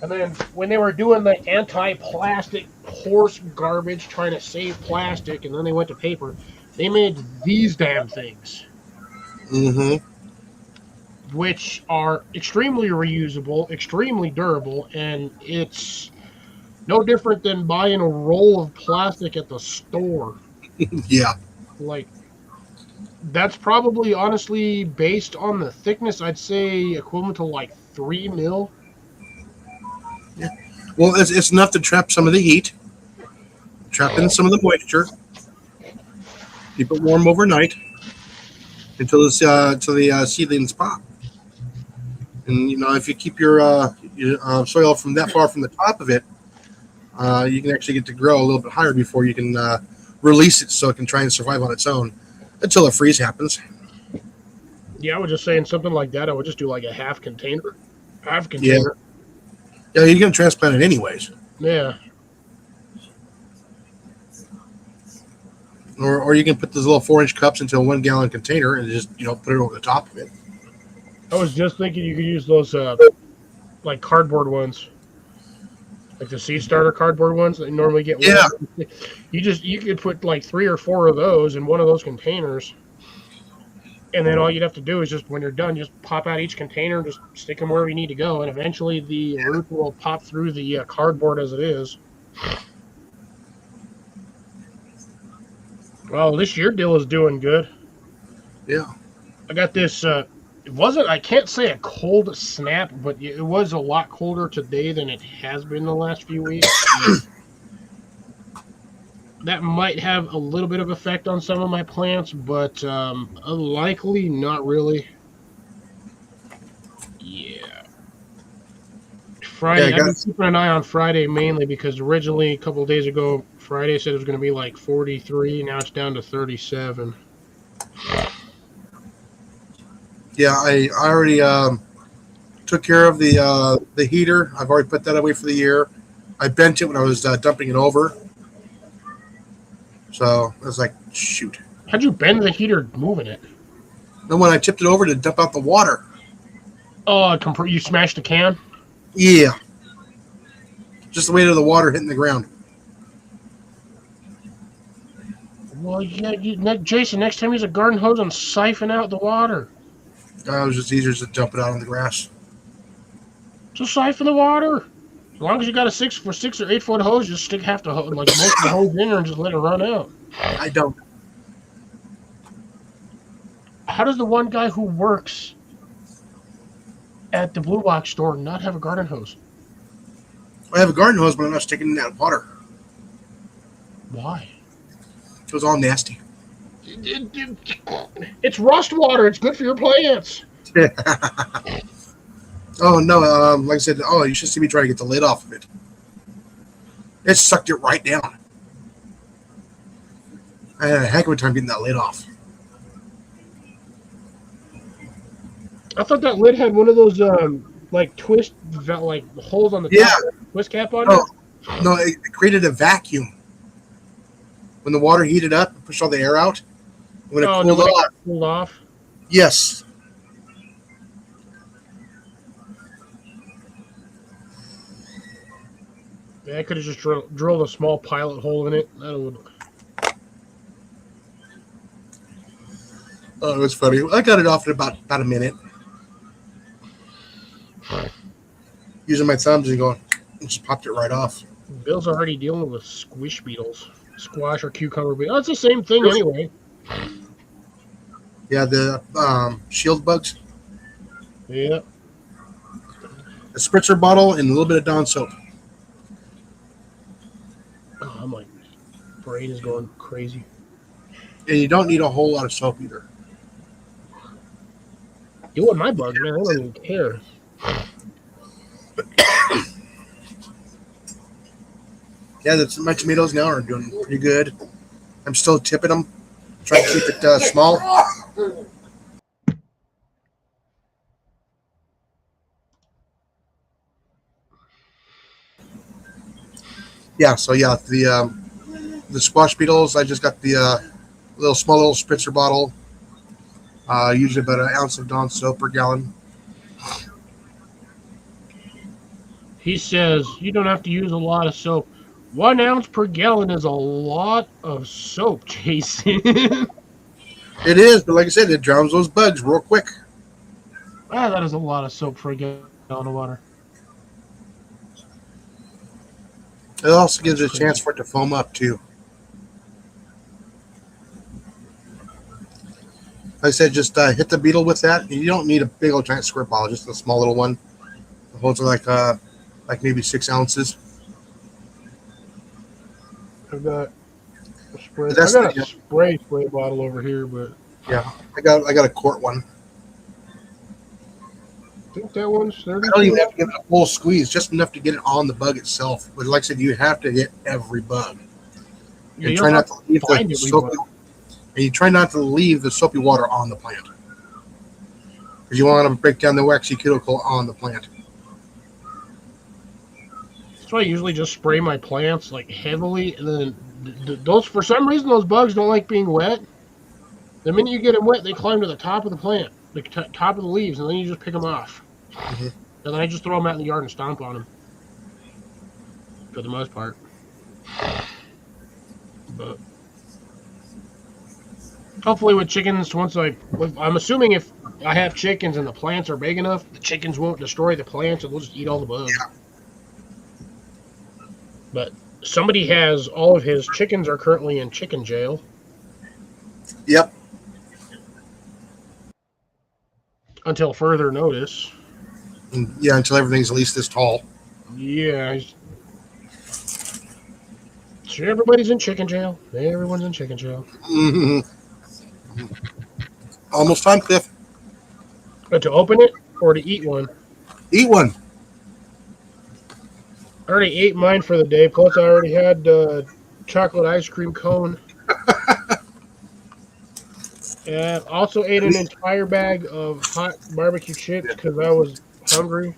And then when they were doing the anti-plastic horse garbage, trying to save plastic, and then they went to paper, they made these damn things, Mm-hmm. which are extremely reusable, extremely durable, and it's no different than buying a roll of plastic at the store. Yeah. Like, that's probably honestly based on the thickness, I'd say equivalent to like 3 mil. Well, it's enough to trap some of the heat, trap in some of the moisture, keep it warm overnight until the seedlings pop. And if you keep your soil from that far from the top of it, you can actually get to grow a little bit higher before you can release it, so it can try and survive on its own until a freeze happens. Yeah, I was just saying something like that. I would just do like a half container. Yeah, you're gonna transplant it anyways. Yeah. Or you can put those little 4-inch cups into a 1-gallon container and just put it over the top of it. I was just thinking you could use those like cardboard ones, like the seed starter cardboard ones that you normally get. Yeah. You could put like 3 or 4 of those in one of those containers, and then all you'd have to do is just when you're done, just pop out each container, just stick them wherever you need to go, and eventually the root will pop through the cardboard as it is. Well, this year deal is doing good. Yeah. I got this. I can't say a cold snap, but it was a lot colder today than it has been the last few weeks. That might have a little bit of effect on some of my plants, but unlikely, not really. Yeah. Friday, I've been keeping an eye on Friday mainly because originally, a couple of days ago, Friday said it was going to be like 43. Now it's down to 37. Yeah, I already took care of the heater. I've already put that away for the year. I bent it when I was dumping it over. So I was like, shoot. How'd you bend the heater moving it? Then when I tipped it over to dump out the water. Oh, you smashed the can? Yeah. Just the weight of the water hitting the ground. Well, yeah, Jason, next time use a garden hose and siphon out the water. It was just easier to dump it out on the grass. Just siphon the water. As long as you got a 6 or 8 foot hose, just stick half the hose, like most of the hose in there, and just let it run out. I don't. How does the one guy who works at the Blue Box store not have a garden hose? I have a garden hose, but I'm not sticking in that water. Why? It was all nasty. It's rust water. It's good for your plants. Oh, no. Like I said, you should see me try to get the lid off of it. It sucked it right down. I had a heck of a time getting that lid off. I thought that lid had one of those like twist like holes on the top. Twist cap on it. No, it created a vacuum. When the water heated up, it pushed all the air out. When it cooled off. Yes. Yeah, I could have just drilled a small pilot hole in it. That would. Oh, it's funny. I got it off in about a minute. Using my thumbs and going, just popped it right off. Bill's already dealing with squish beetles, squash or cucumber beetles. It's the same thing anyway. Yeah, the shield bugs. Yeah. A spritzer bottle and a little bit of Dawn soap. Oh, my brain is going crazy. And you don't need a whole lot of soap either. You want my bugs, man? I don't even care. Yeah, my tomatoes now are doing pretty good. I'm still tipping them, trying to keep it small. Yeah, so yeah, the squash beetles. I just got the small little spritzer bottle. Usually about an ounce of Dawn soap per gallon. He says you don't have to use a lot of soap. 1 ounce per gallon is a lot of soap, Jason. It is, but like I said, it drowns those bugs real quick. That is a lot of soap for a gallon of water. It also gives it a chance for it to foam up too. Like I said, just hit the beetle with that. You don't need a big old giant squirt bottle, just a small little one. It holds like maybe 6 ounces. I've got a spray. That's I got a spray bottle over here, but yeah, I got a quart one. I think that one's 30. I don't even have to give it a full squeeze, just enough to get it on the bug itself. But like I said, you have to hit every bug. Yeah, And try not to leave the soapy, and you try not to leave the soapy water on the plant, because you want to break down the waxy cuticle on the plant. That's why I usually just spray my plants like heavily, and then those, for some reason, those bugs don't like being wet. The minute you get them wet, they climb to the top of the plant, the top of the leaves, and then you just pick them off. Mm-hmm. And then I just throw them out in the yard and stomp on them, for the most part. But hopefully with chickens, I'm assuming if I have chickens and the plants are big enough, the chickens won't destroy the plants and they'll just eat all the bugs. Yeah. But somebody has all of his chickens are currently in chicken jail. Yep. Until further notice. Yeah, until everything's at least this tall. Yeah. So everybody's in chicken jail. Everyone's in chicken jail. Mm-hmm. Almost time, Cliff. But to open it or to eat one? Eat one. I already ate mine for the day. Plus, I already had chocolate ice cream cone. And also ate an entire bag of hot barbecue chips because I was hungry.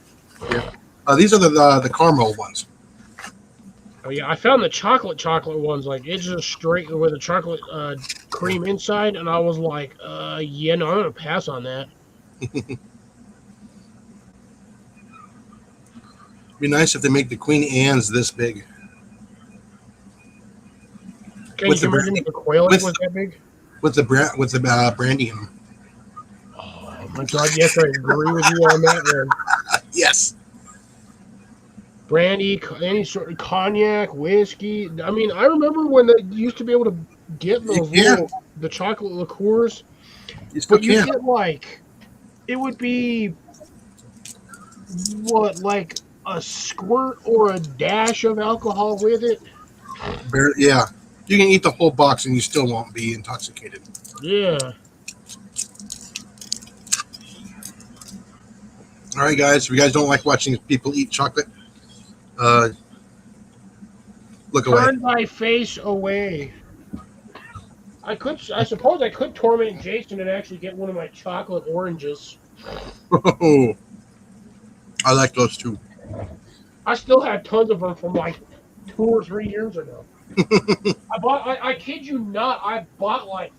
Yeah. These are the caramel ones. Oh yeah, I found the chocolate ones. Like it's just straight with a chocolate cream inside, and I was like, yeah, no, I'm gonna pass on that. Be nice if they make the Queen Anne's this big. Can you imagine if the quail was that big? With the brandy in them. Oh my God! Yes, I agree with you on that one. Yes. Brandy, the cognac, whiskey. I mean, I remember when they used to be able to get those the chocolate liqueurs. But you get it would be like a squirt or a dash of alcohol with it. Yeah. You can eat the whole box and you still won't be intoxicated. Yeah. All right, guys. If you guys don't like watching people eat chocolate, look away. Turn my face away. I suppose I could torment Jason and actually get one of my chocolate oranges. Oh, I like those too. I still have tons of them from 2 or 3 years ago. I kid you not, I bought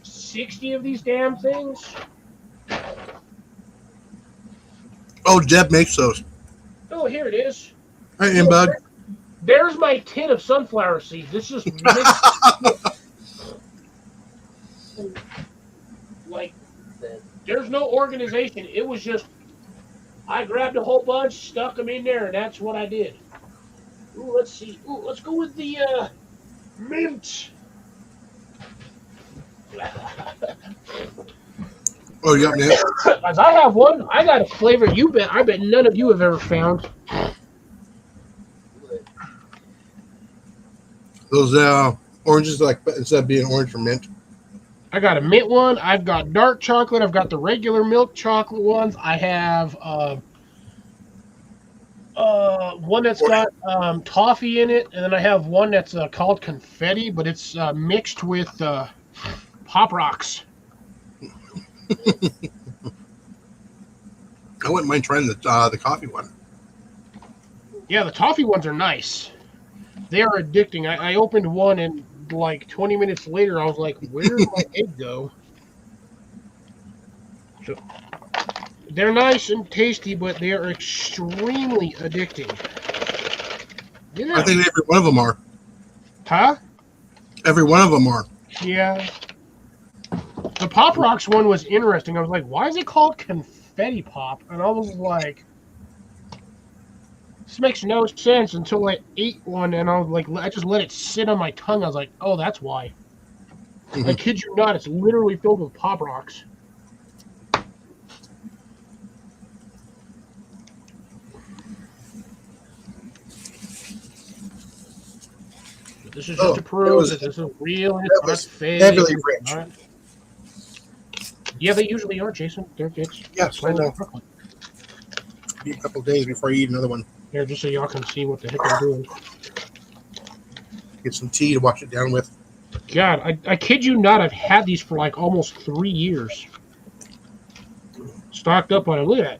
60 of these damn things. Oh, Deb makes those. Oh, here it is. Hey, bud. There's my tin of sunflower seeds. This is There's no organization. It was just I grabbed a whole bunch, stuck them in there, and that's what I did. Ooh, let's see. Ooh, let's go with the mint. Oh, you got mint. As I have one, I got a flavor I bet none of you have ever found. Those oranges, like instead of being orange or mint. I got a mint one. I've got dark chocolate. I've got the regular milk chocolate ones. I have one that's got toffee in it, and then I have one that's called confetti, but it's mixed with Pop Rocks. I wouldn't mind trying the coffee one. Yeah, the toffee ones are nice. They are addicting. I opened one, and like 20 minutes later, I was like, "Where did my egg go?" So, they're nice and tasty, but they are extremely addicting. Yeah. I think every one of them are. Huh? Every one of them are. Yeah. The Pop Rocks one was interesting. I was like, why is it called confetti pop? And I was like, this makes no sense until I ate one, and I was like, I just let it sit on my tongue. I was like, oh, that's why. Mhm. I kid you not, it's literally filled with Pop Rocks. This is just to prove that this is real and it's not fake. Heavily rich. Yeah, they usually are, Jason. Yes, I know. Be a couple of days before I eat another one. Here, just so y'all can see what the heck I'm doing. Get some tea to wash it down with. God, I kid you not, I've had these for like almost 3 years. Stocked up on it. Look at that.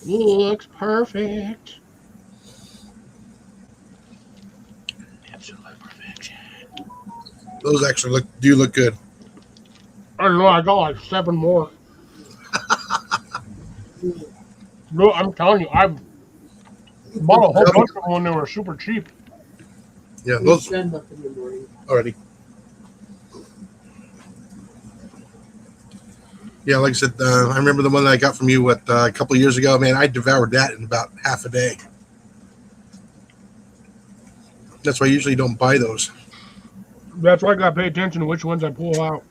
Looks perfect. Absolute perfection. Those actually do look good. I don't know, I got like 7 more. No, I'm telling you, I bought a whole bunch of them when they were super cheap. Yeah, those Stand up in the morning. already. Yeah, like I said, I remember the one that I got from you a couple of years ago. Man, I devoured that in about half a day. That's why I usually don't buy those. That's why I got to pay attention to which ones I pull out.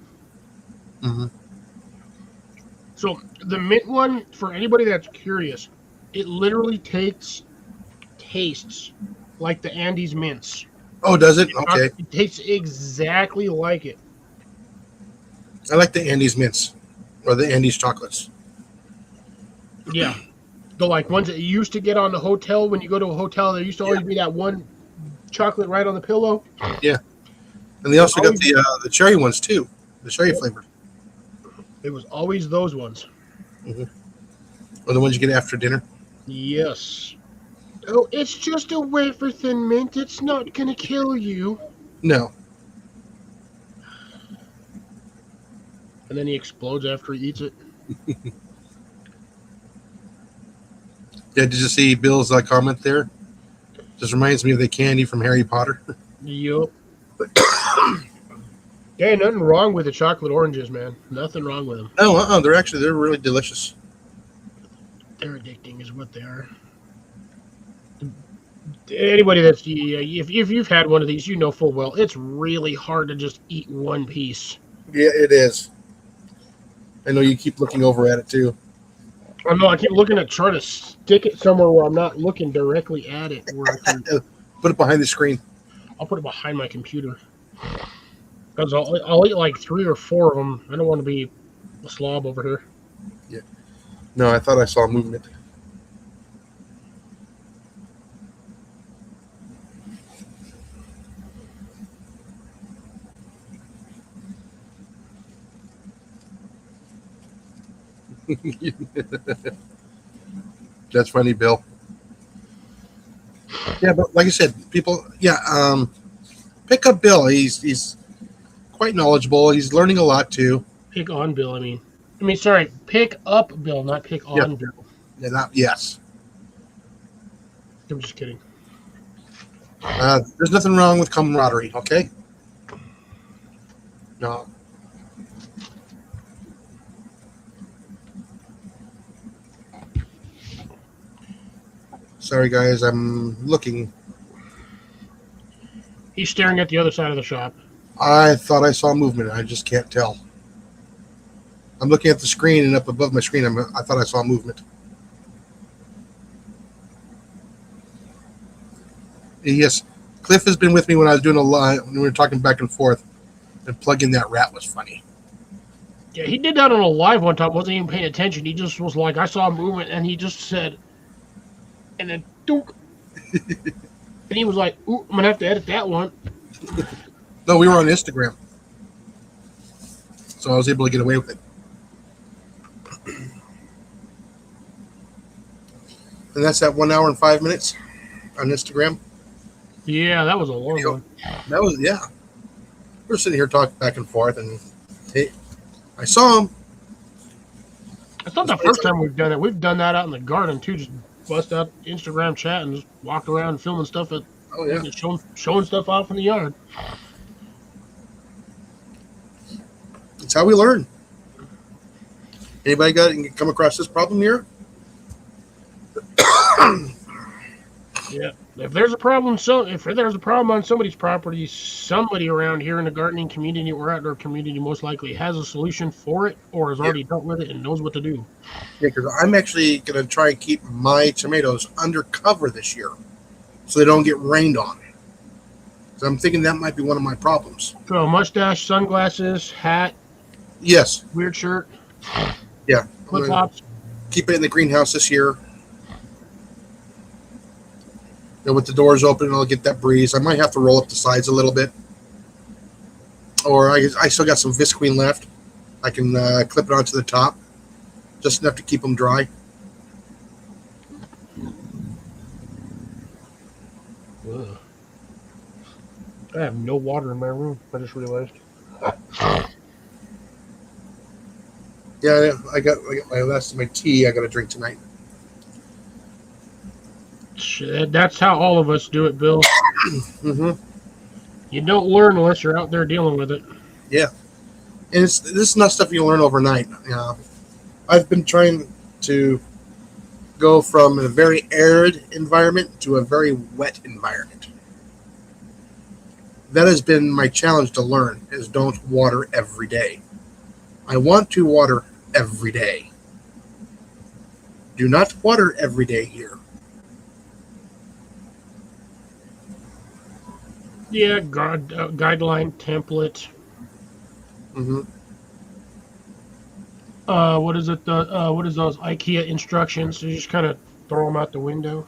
Mm-hmm. So the mint one, for anybody that's curious, it literally tastes like the Andes mints. Oh, does it? Okay. It tastes exactly like it. I like the Andes mints or the Andes chocolates. Yeah. The like ones that you used to get on the hotel when you go to a hotel, there used to always be that one chocolate right on the pillow. Yeah. And they also got the cherry ones too. The cherry flavor. It was always those ones. Mm-hmm. Or the ones you get after dinner. Yes. Oh, it's just a wafer thin mint. It's not gonna kill you. No. And then he explodes after he eats it. Yeah, did you see Bill's comment there? Just reminds me of the candy from Harry Potter. Yup. Yeah, nothing wrong with the chocolate oranges, man. Nothing wrong with them. Oh, they're really delicious. They're addicting, is what they are. Anybody that's if you've had one of these, you know full well it's really hard to just eat one piece. Yeah, it is. I know you keep looking over at it too. I know. I keep looking to try to stick it somewhere where I'm not looking directly at it. Where I can, Put it behind the screen. I'll put it behind my computer. Because I'll eat like 3 or 4 of them. I don't want to be a slob over here. Yeah. No, I thought I saw movement. That's funny, Bill. Yeah, but like I said, people, pick up Bill. He's quite knowledgeable. He's learning a lot too. Pick on Bill, sorry, pick up Bill, not pick on Bill. Yeah, yes. I'm just kidding. There's nothing wrong with camaraderie, okay? No. Sorry, guys. I'm looking. He's staring at the other side of the shop. I thought I saw movement. I just can't tell. I'm looking at the screen, and up above my screen, I thought I saw movement. Yes, Cliff has been with me when I was doing a live, when we were talking back and forth, and plugging that rat was funny. Yeah, he did that on a live one time. Wasn't even paying attention. He just was like, I saw movement, and he just said, and then dook. And he was like, ooh, I'm going to have to edit that one. No, we were on Instagram, so I was able to get away with it. And that's at 1 hour and 5 minutes on Instagram. Yeah, that was a long one. That was, yeah. We're sitting here talking back and forth, and hey, I saw him. It's not the first time we've done it. We've done that out in the garden, too. Just bust out Instagram chat and just walked around filming stuff, showing stuff off in the yard. It's how we learn. Anybody come across this problem here? Yeah. If there's a problem, if there's a problem on somebody's property, somebody around here in the gardening community or outdoor community most likely has a solution for it, or has already dealt with it and knows what to do. Yeah, because I'm actually going to try and keep my tomatoes under cover this year, so they don't get rained on. So I'm thinking that might be one of my problems. So mustache, sunglasses, hat. Yes. Weird shirt. Yeah. Flip flops. Keep it in the greenhouse this year. And with the doors open, I'll get that breeze. I might have to roll up the sides a little bit. Or I still got some Visqueen left. I can clip it onto the top. Just enough to keep them dry. Ugh. I have no water in my room. I just realized. Yeah, I got my last of my tea I got to drink tonight. Shit, that's how all of us do it, Bill. Mm-hmm. You don't learn unless you're out there dealing with it. Yeah. And this is not stuff you learn overnight. I've been trying to go from a very arid environment to a very wet environment. That has been my challenge to learn, is don't water every day. I want to water every day. Do not water every day here. Yeah, guideline template. Mm-hmm. What is it? What is those IKEA instructions? You just kind of throw them out the window.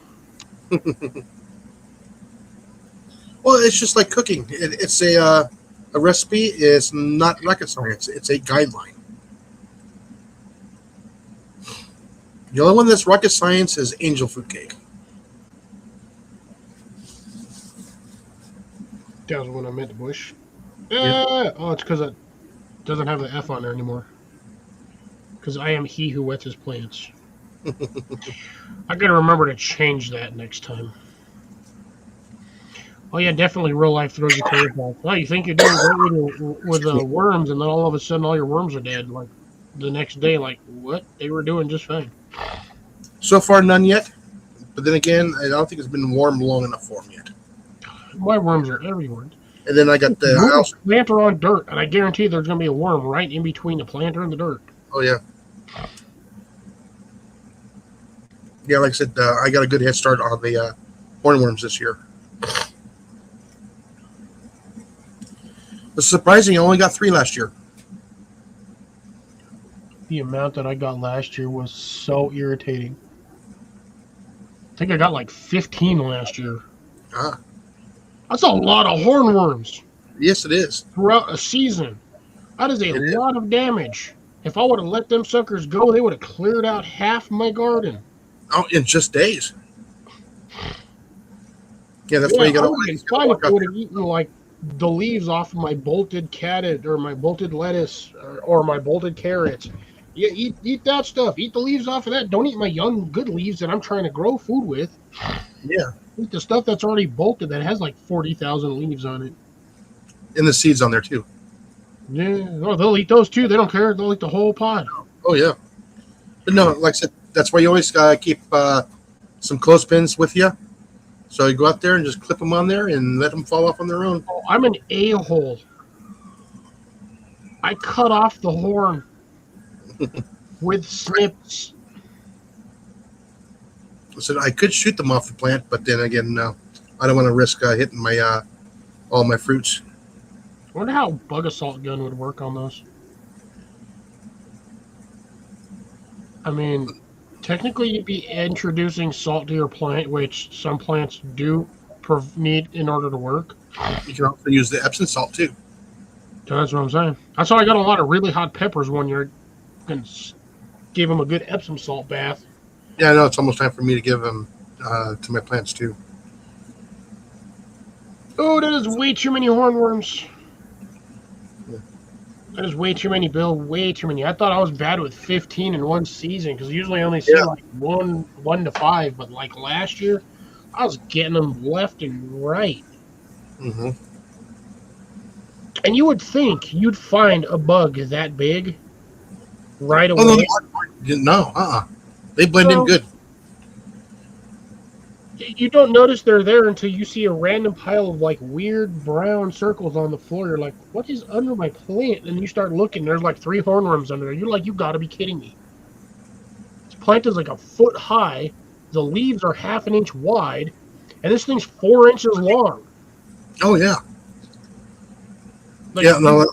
Well, it's just like cooking. It's a recipe. Is not rocket science. It's a guideline. The only one that's rocket science is angel food cake. That was when I meant the bush. Yeah. Oh, it's because it doesn't have the F on there anymore. Because I am he who wets his plants. I gotta remember to change that next time. Oh yeah, definitely real life throws your curveball. Oh, you think you're doing great with worms, and then all of a sudden all your worms are dead. Like the next day, like what? They were doing just fine. So far, none yet. But then again, I don't think it's been warm long enough for them yet. My worms are everywhere. And then I got the planter on dirt, and I guarantee there's going to be a worm right in between the planter and the dirt. Oh yeah. Yeah, like I said, I got a good head start on the hornworms this year. It's surprising. I only got 3 last year. The amount that I got last year was so irritating. I think I got like 15 last year. Ah. That's a lot of hornworms. Yes, it is. Throughout a season. That is a lot of damage. If I would have let them suckers go, they would have cleared out half my garden. Oh, in just days. Yeah, that's why you got to. Fine if I would have eaten like the leaves off of my bolted cabbage or my bolted lettuce or my bolted carrots. Yeah, eat that stuff. Eat the leaves off of that. Don't eat my young, good leaves that I'm trying to grow food with. Yeah. Eat the stuff that's already bolted that has like 40,000 leaves on it. And the seeds on there too. Yeah, oh, they'll eat those too. They don't care. They'll eat the whole pod. Oh yeah. But no, like I said, that's why you always keep some clothespins with you. So you go out there and just clip them on there and let them fall off on their own. Oh, I'm an a-hole. I cut off the horn with snips. I said I could shoot them off the plant, but then again, no. I don't want to risk hitting my all my fruits. I wonder how bug assault gun would work on those. I mean, technically you'd be introducing salt to your plant, which some plants do need in order to work. You can also use the Epsom salt too. So that's what I'm saying. That's how I got a lot of really hot peppers one year. And gave them a good Epsom salt bath. Yeah, I know it's almost time for me to give them to my plants too. Oh, that is way too many hornworms. That is way too many, Bill. Way too many. I thought I was bad with 15 in one season because usually I only see like one to 5. But like last year, I was getting them left and right. Mm-hmm. And you would think you'd find a bug that big right away. Oh, no, They blend in good. You don't notice they're there until you see a random pile of like weird brown circles on the floor. You're like, what is under my plant? And you start looking, there's like 3 hornworms under there. You're like, you gotta be kidding me. This plant is like a foot high, the leaves are half an inch wide, and this thing's 4 inches long. Oh yeah. Like, yeah, no.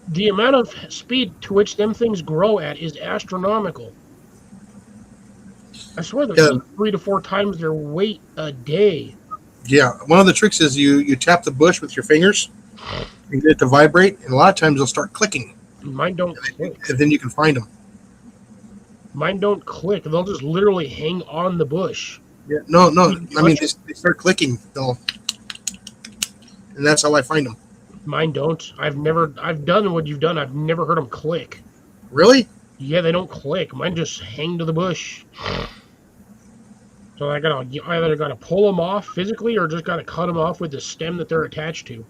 The amount of speed to which them things grow at is astronomical. I swear they're eating 3 to 4 times their weight a day. Yeah, one of the tricks is you tap the bush with your fingers and get it to vibrate, and a lot of times they'll start clicking. Mine don't click. And then you can find them. Mine don't click. They'll just literally hang on the bush. Yeah, no. I mean, they start clicking. And that's how I find them. Mine don't. I've done what you've done. I've never heard them click. Really? Yeah, they don't click. Mine just hang to the bush. So I either gotta pull them off physically or just gotta cut them off with the stem that they're attached to.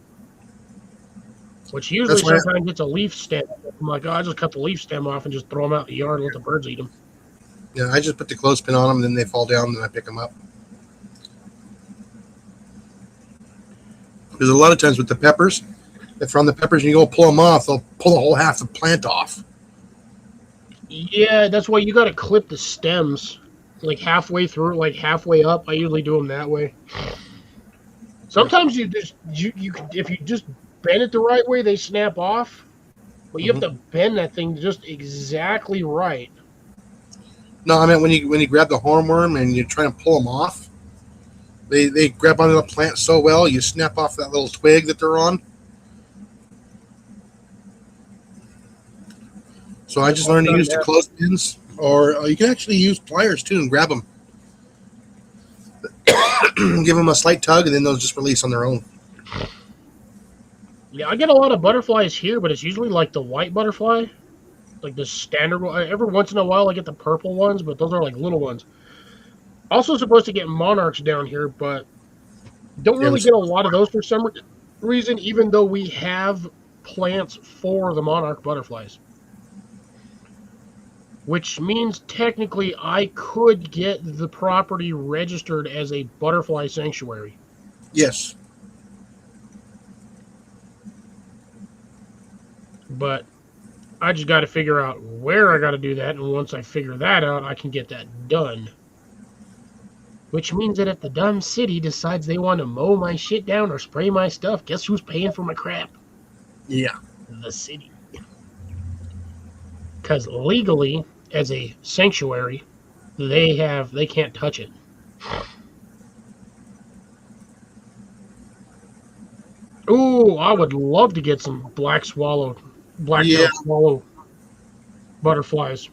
Which usually sometimes it's a leaf stem. I'm like, I just cut the leaf stem off and just throw them out in the yard and let the birds eat them. Yeah, I just put the clothespin on them, and then they fall down, and then I pick them up. Because a lot of times with the peppers, if on the peppers and you go pull them off, they'll pull the whole half the plant off. Yeah, that's why you gotta clip the stems. Like halfway through, like halfway up. I usually do them that way. Sometimes you can, if you just bend it the right way, they snap off. But you have to bend that thing just exactly right. No, I mean when you grab the hornworm and you try and pull them off, they grab onto the plant so well, you snap off that little twig that they're on. So I just learned to use the clothespins. Or you can actually use pliers too and grab them. Give them a slight tug, and then they'll just release on their own. Yeah, I get a lot of butterflies here, but it's usually like the white butterfly. Like the standard one. Every once in a while I get the purple ones, but those are like little ones. Also supposed to get monarchs down here, but don't really get a lot of those for some reason, even though we have plants for the monarch butterflies. Which means technically I could get the property registered as a butterfly sanctuary. Yes. But I just got to figure out where I got to do that, and once I figure that out, I can get that done. Which means that if the dumb city decides they want to mow my shit down or spray my stuff, guess who's paying for my crap? Yeah. The city. Because legally, as a sanctuary, they can't touch it. Ooh, I would love to get some black swallow butterflies.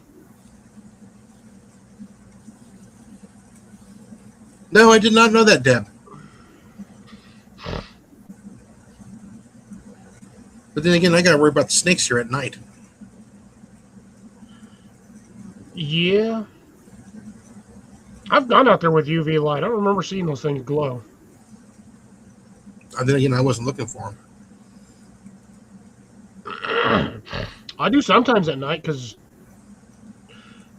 No, I did not know that, Deb. But then again, I got to worry about the snakes here at night. Yeah. I've gone out there with UV light. I don't remember seeing those things glow. And then again, I wasn't looking for them. I do sometimes at night because...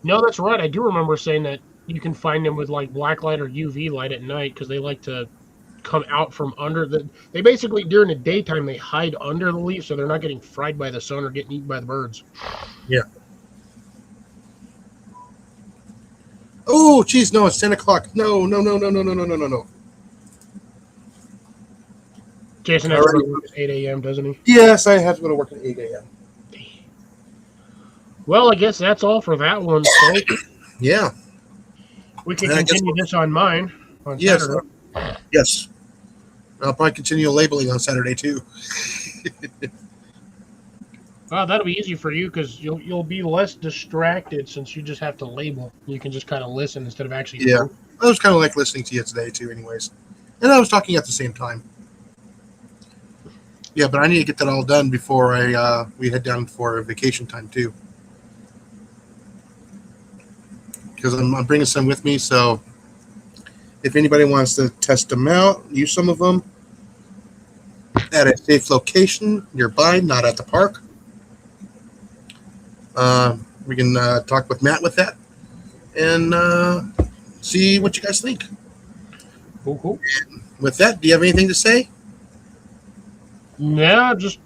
No, that's right. I do remember saying that you can find them with like black light or UV light at night because they like to come out from under the. They basically during the daytime they hide under the leaf so they're not getting fried by the sun or getting eaten by the birds. Yeah. Oh, geez, no, it's 10 o'clock. No. Jason has to go to work at 8 a.m., doesn't he? Yes, I have to go to work at 8 a.m. Well, I guess that's all for that one, folks. Yeah. We can And I guess continue this on mine on Yes. Saturday. Yes. I'll probably continue labeling on Saturday, too. Well, that'll be easy for you because you'll be less distracted since you just have to label. You can just kind of listen instead of actually. Yeah. I was kind of like listening to you today, too, anyways. And I was talking at the same time. Yeah, but I need to get that all done before we head down for vacation time, too. Because I'm bringing some with me, so if anybody wants to test them out, use some of them at a safe location nearby, not at the park. We can talk with Matt with that and see what you guys think. Cool. With that, do you have anything to say? Yeah, just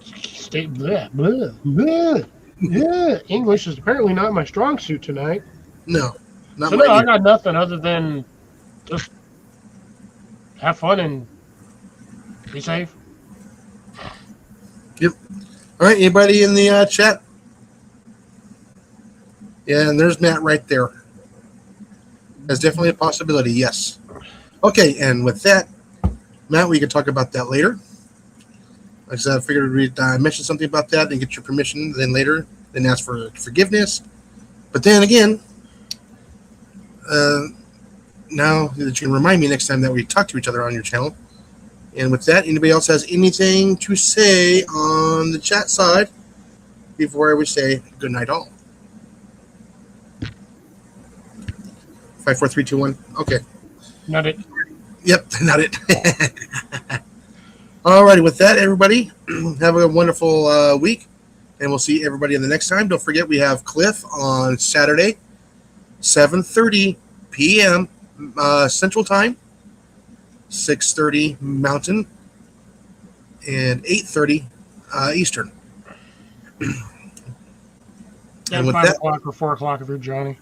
stay. Bleh, bleh, bleh, bleh. English is apparently not my strong suit tonight. No, not So mine no, I either. got nothing other than just have fun and be safe. All right, anybody in the chat? Yeah, and there's Matt right there. That's definitely a possibility, yes. Okay, and with that, Matt, we can talk about that later. Like I said, I figured we'd mention something about that, then get your permission, then later, then ask for forgiveness. But then again, now that you can remind me next time that we talk to each other on your channel. And with that, anybody else has anything to say on the chat side before I would say good night all? 5, 4, 3, 2, 1. Okay. Not it. Yep, not it. Alrighty, with that, everybody, have a wonderful week, and we'll see everybody in the next time. Don't forget, we have Cliff on Saturday, 7:30 p.m. Central Time, 6:30 Mountain, and 8:30 Eastern. And with 5 that- o'clock or 4 o'clock if you're Johnny.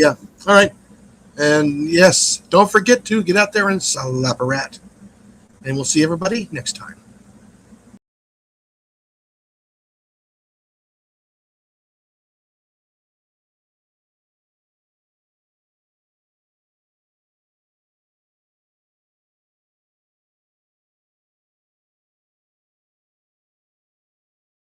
All right. And yes, don't forget to get out there and slap a rat. And we'll see everybody next time.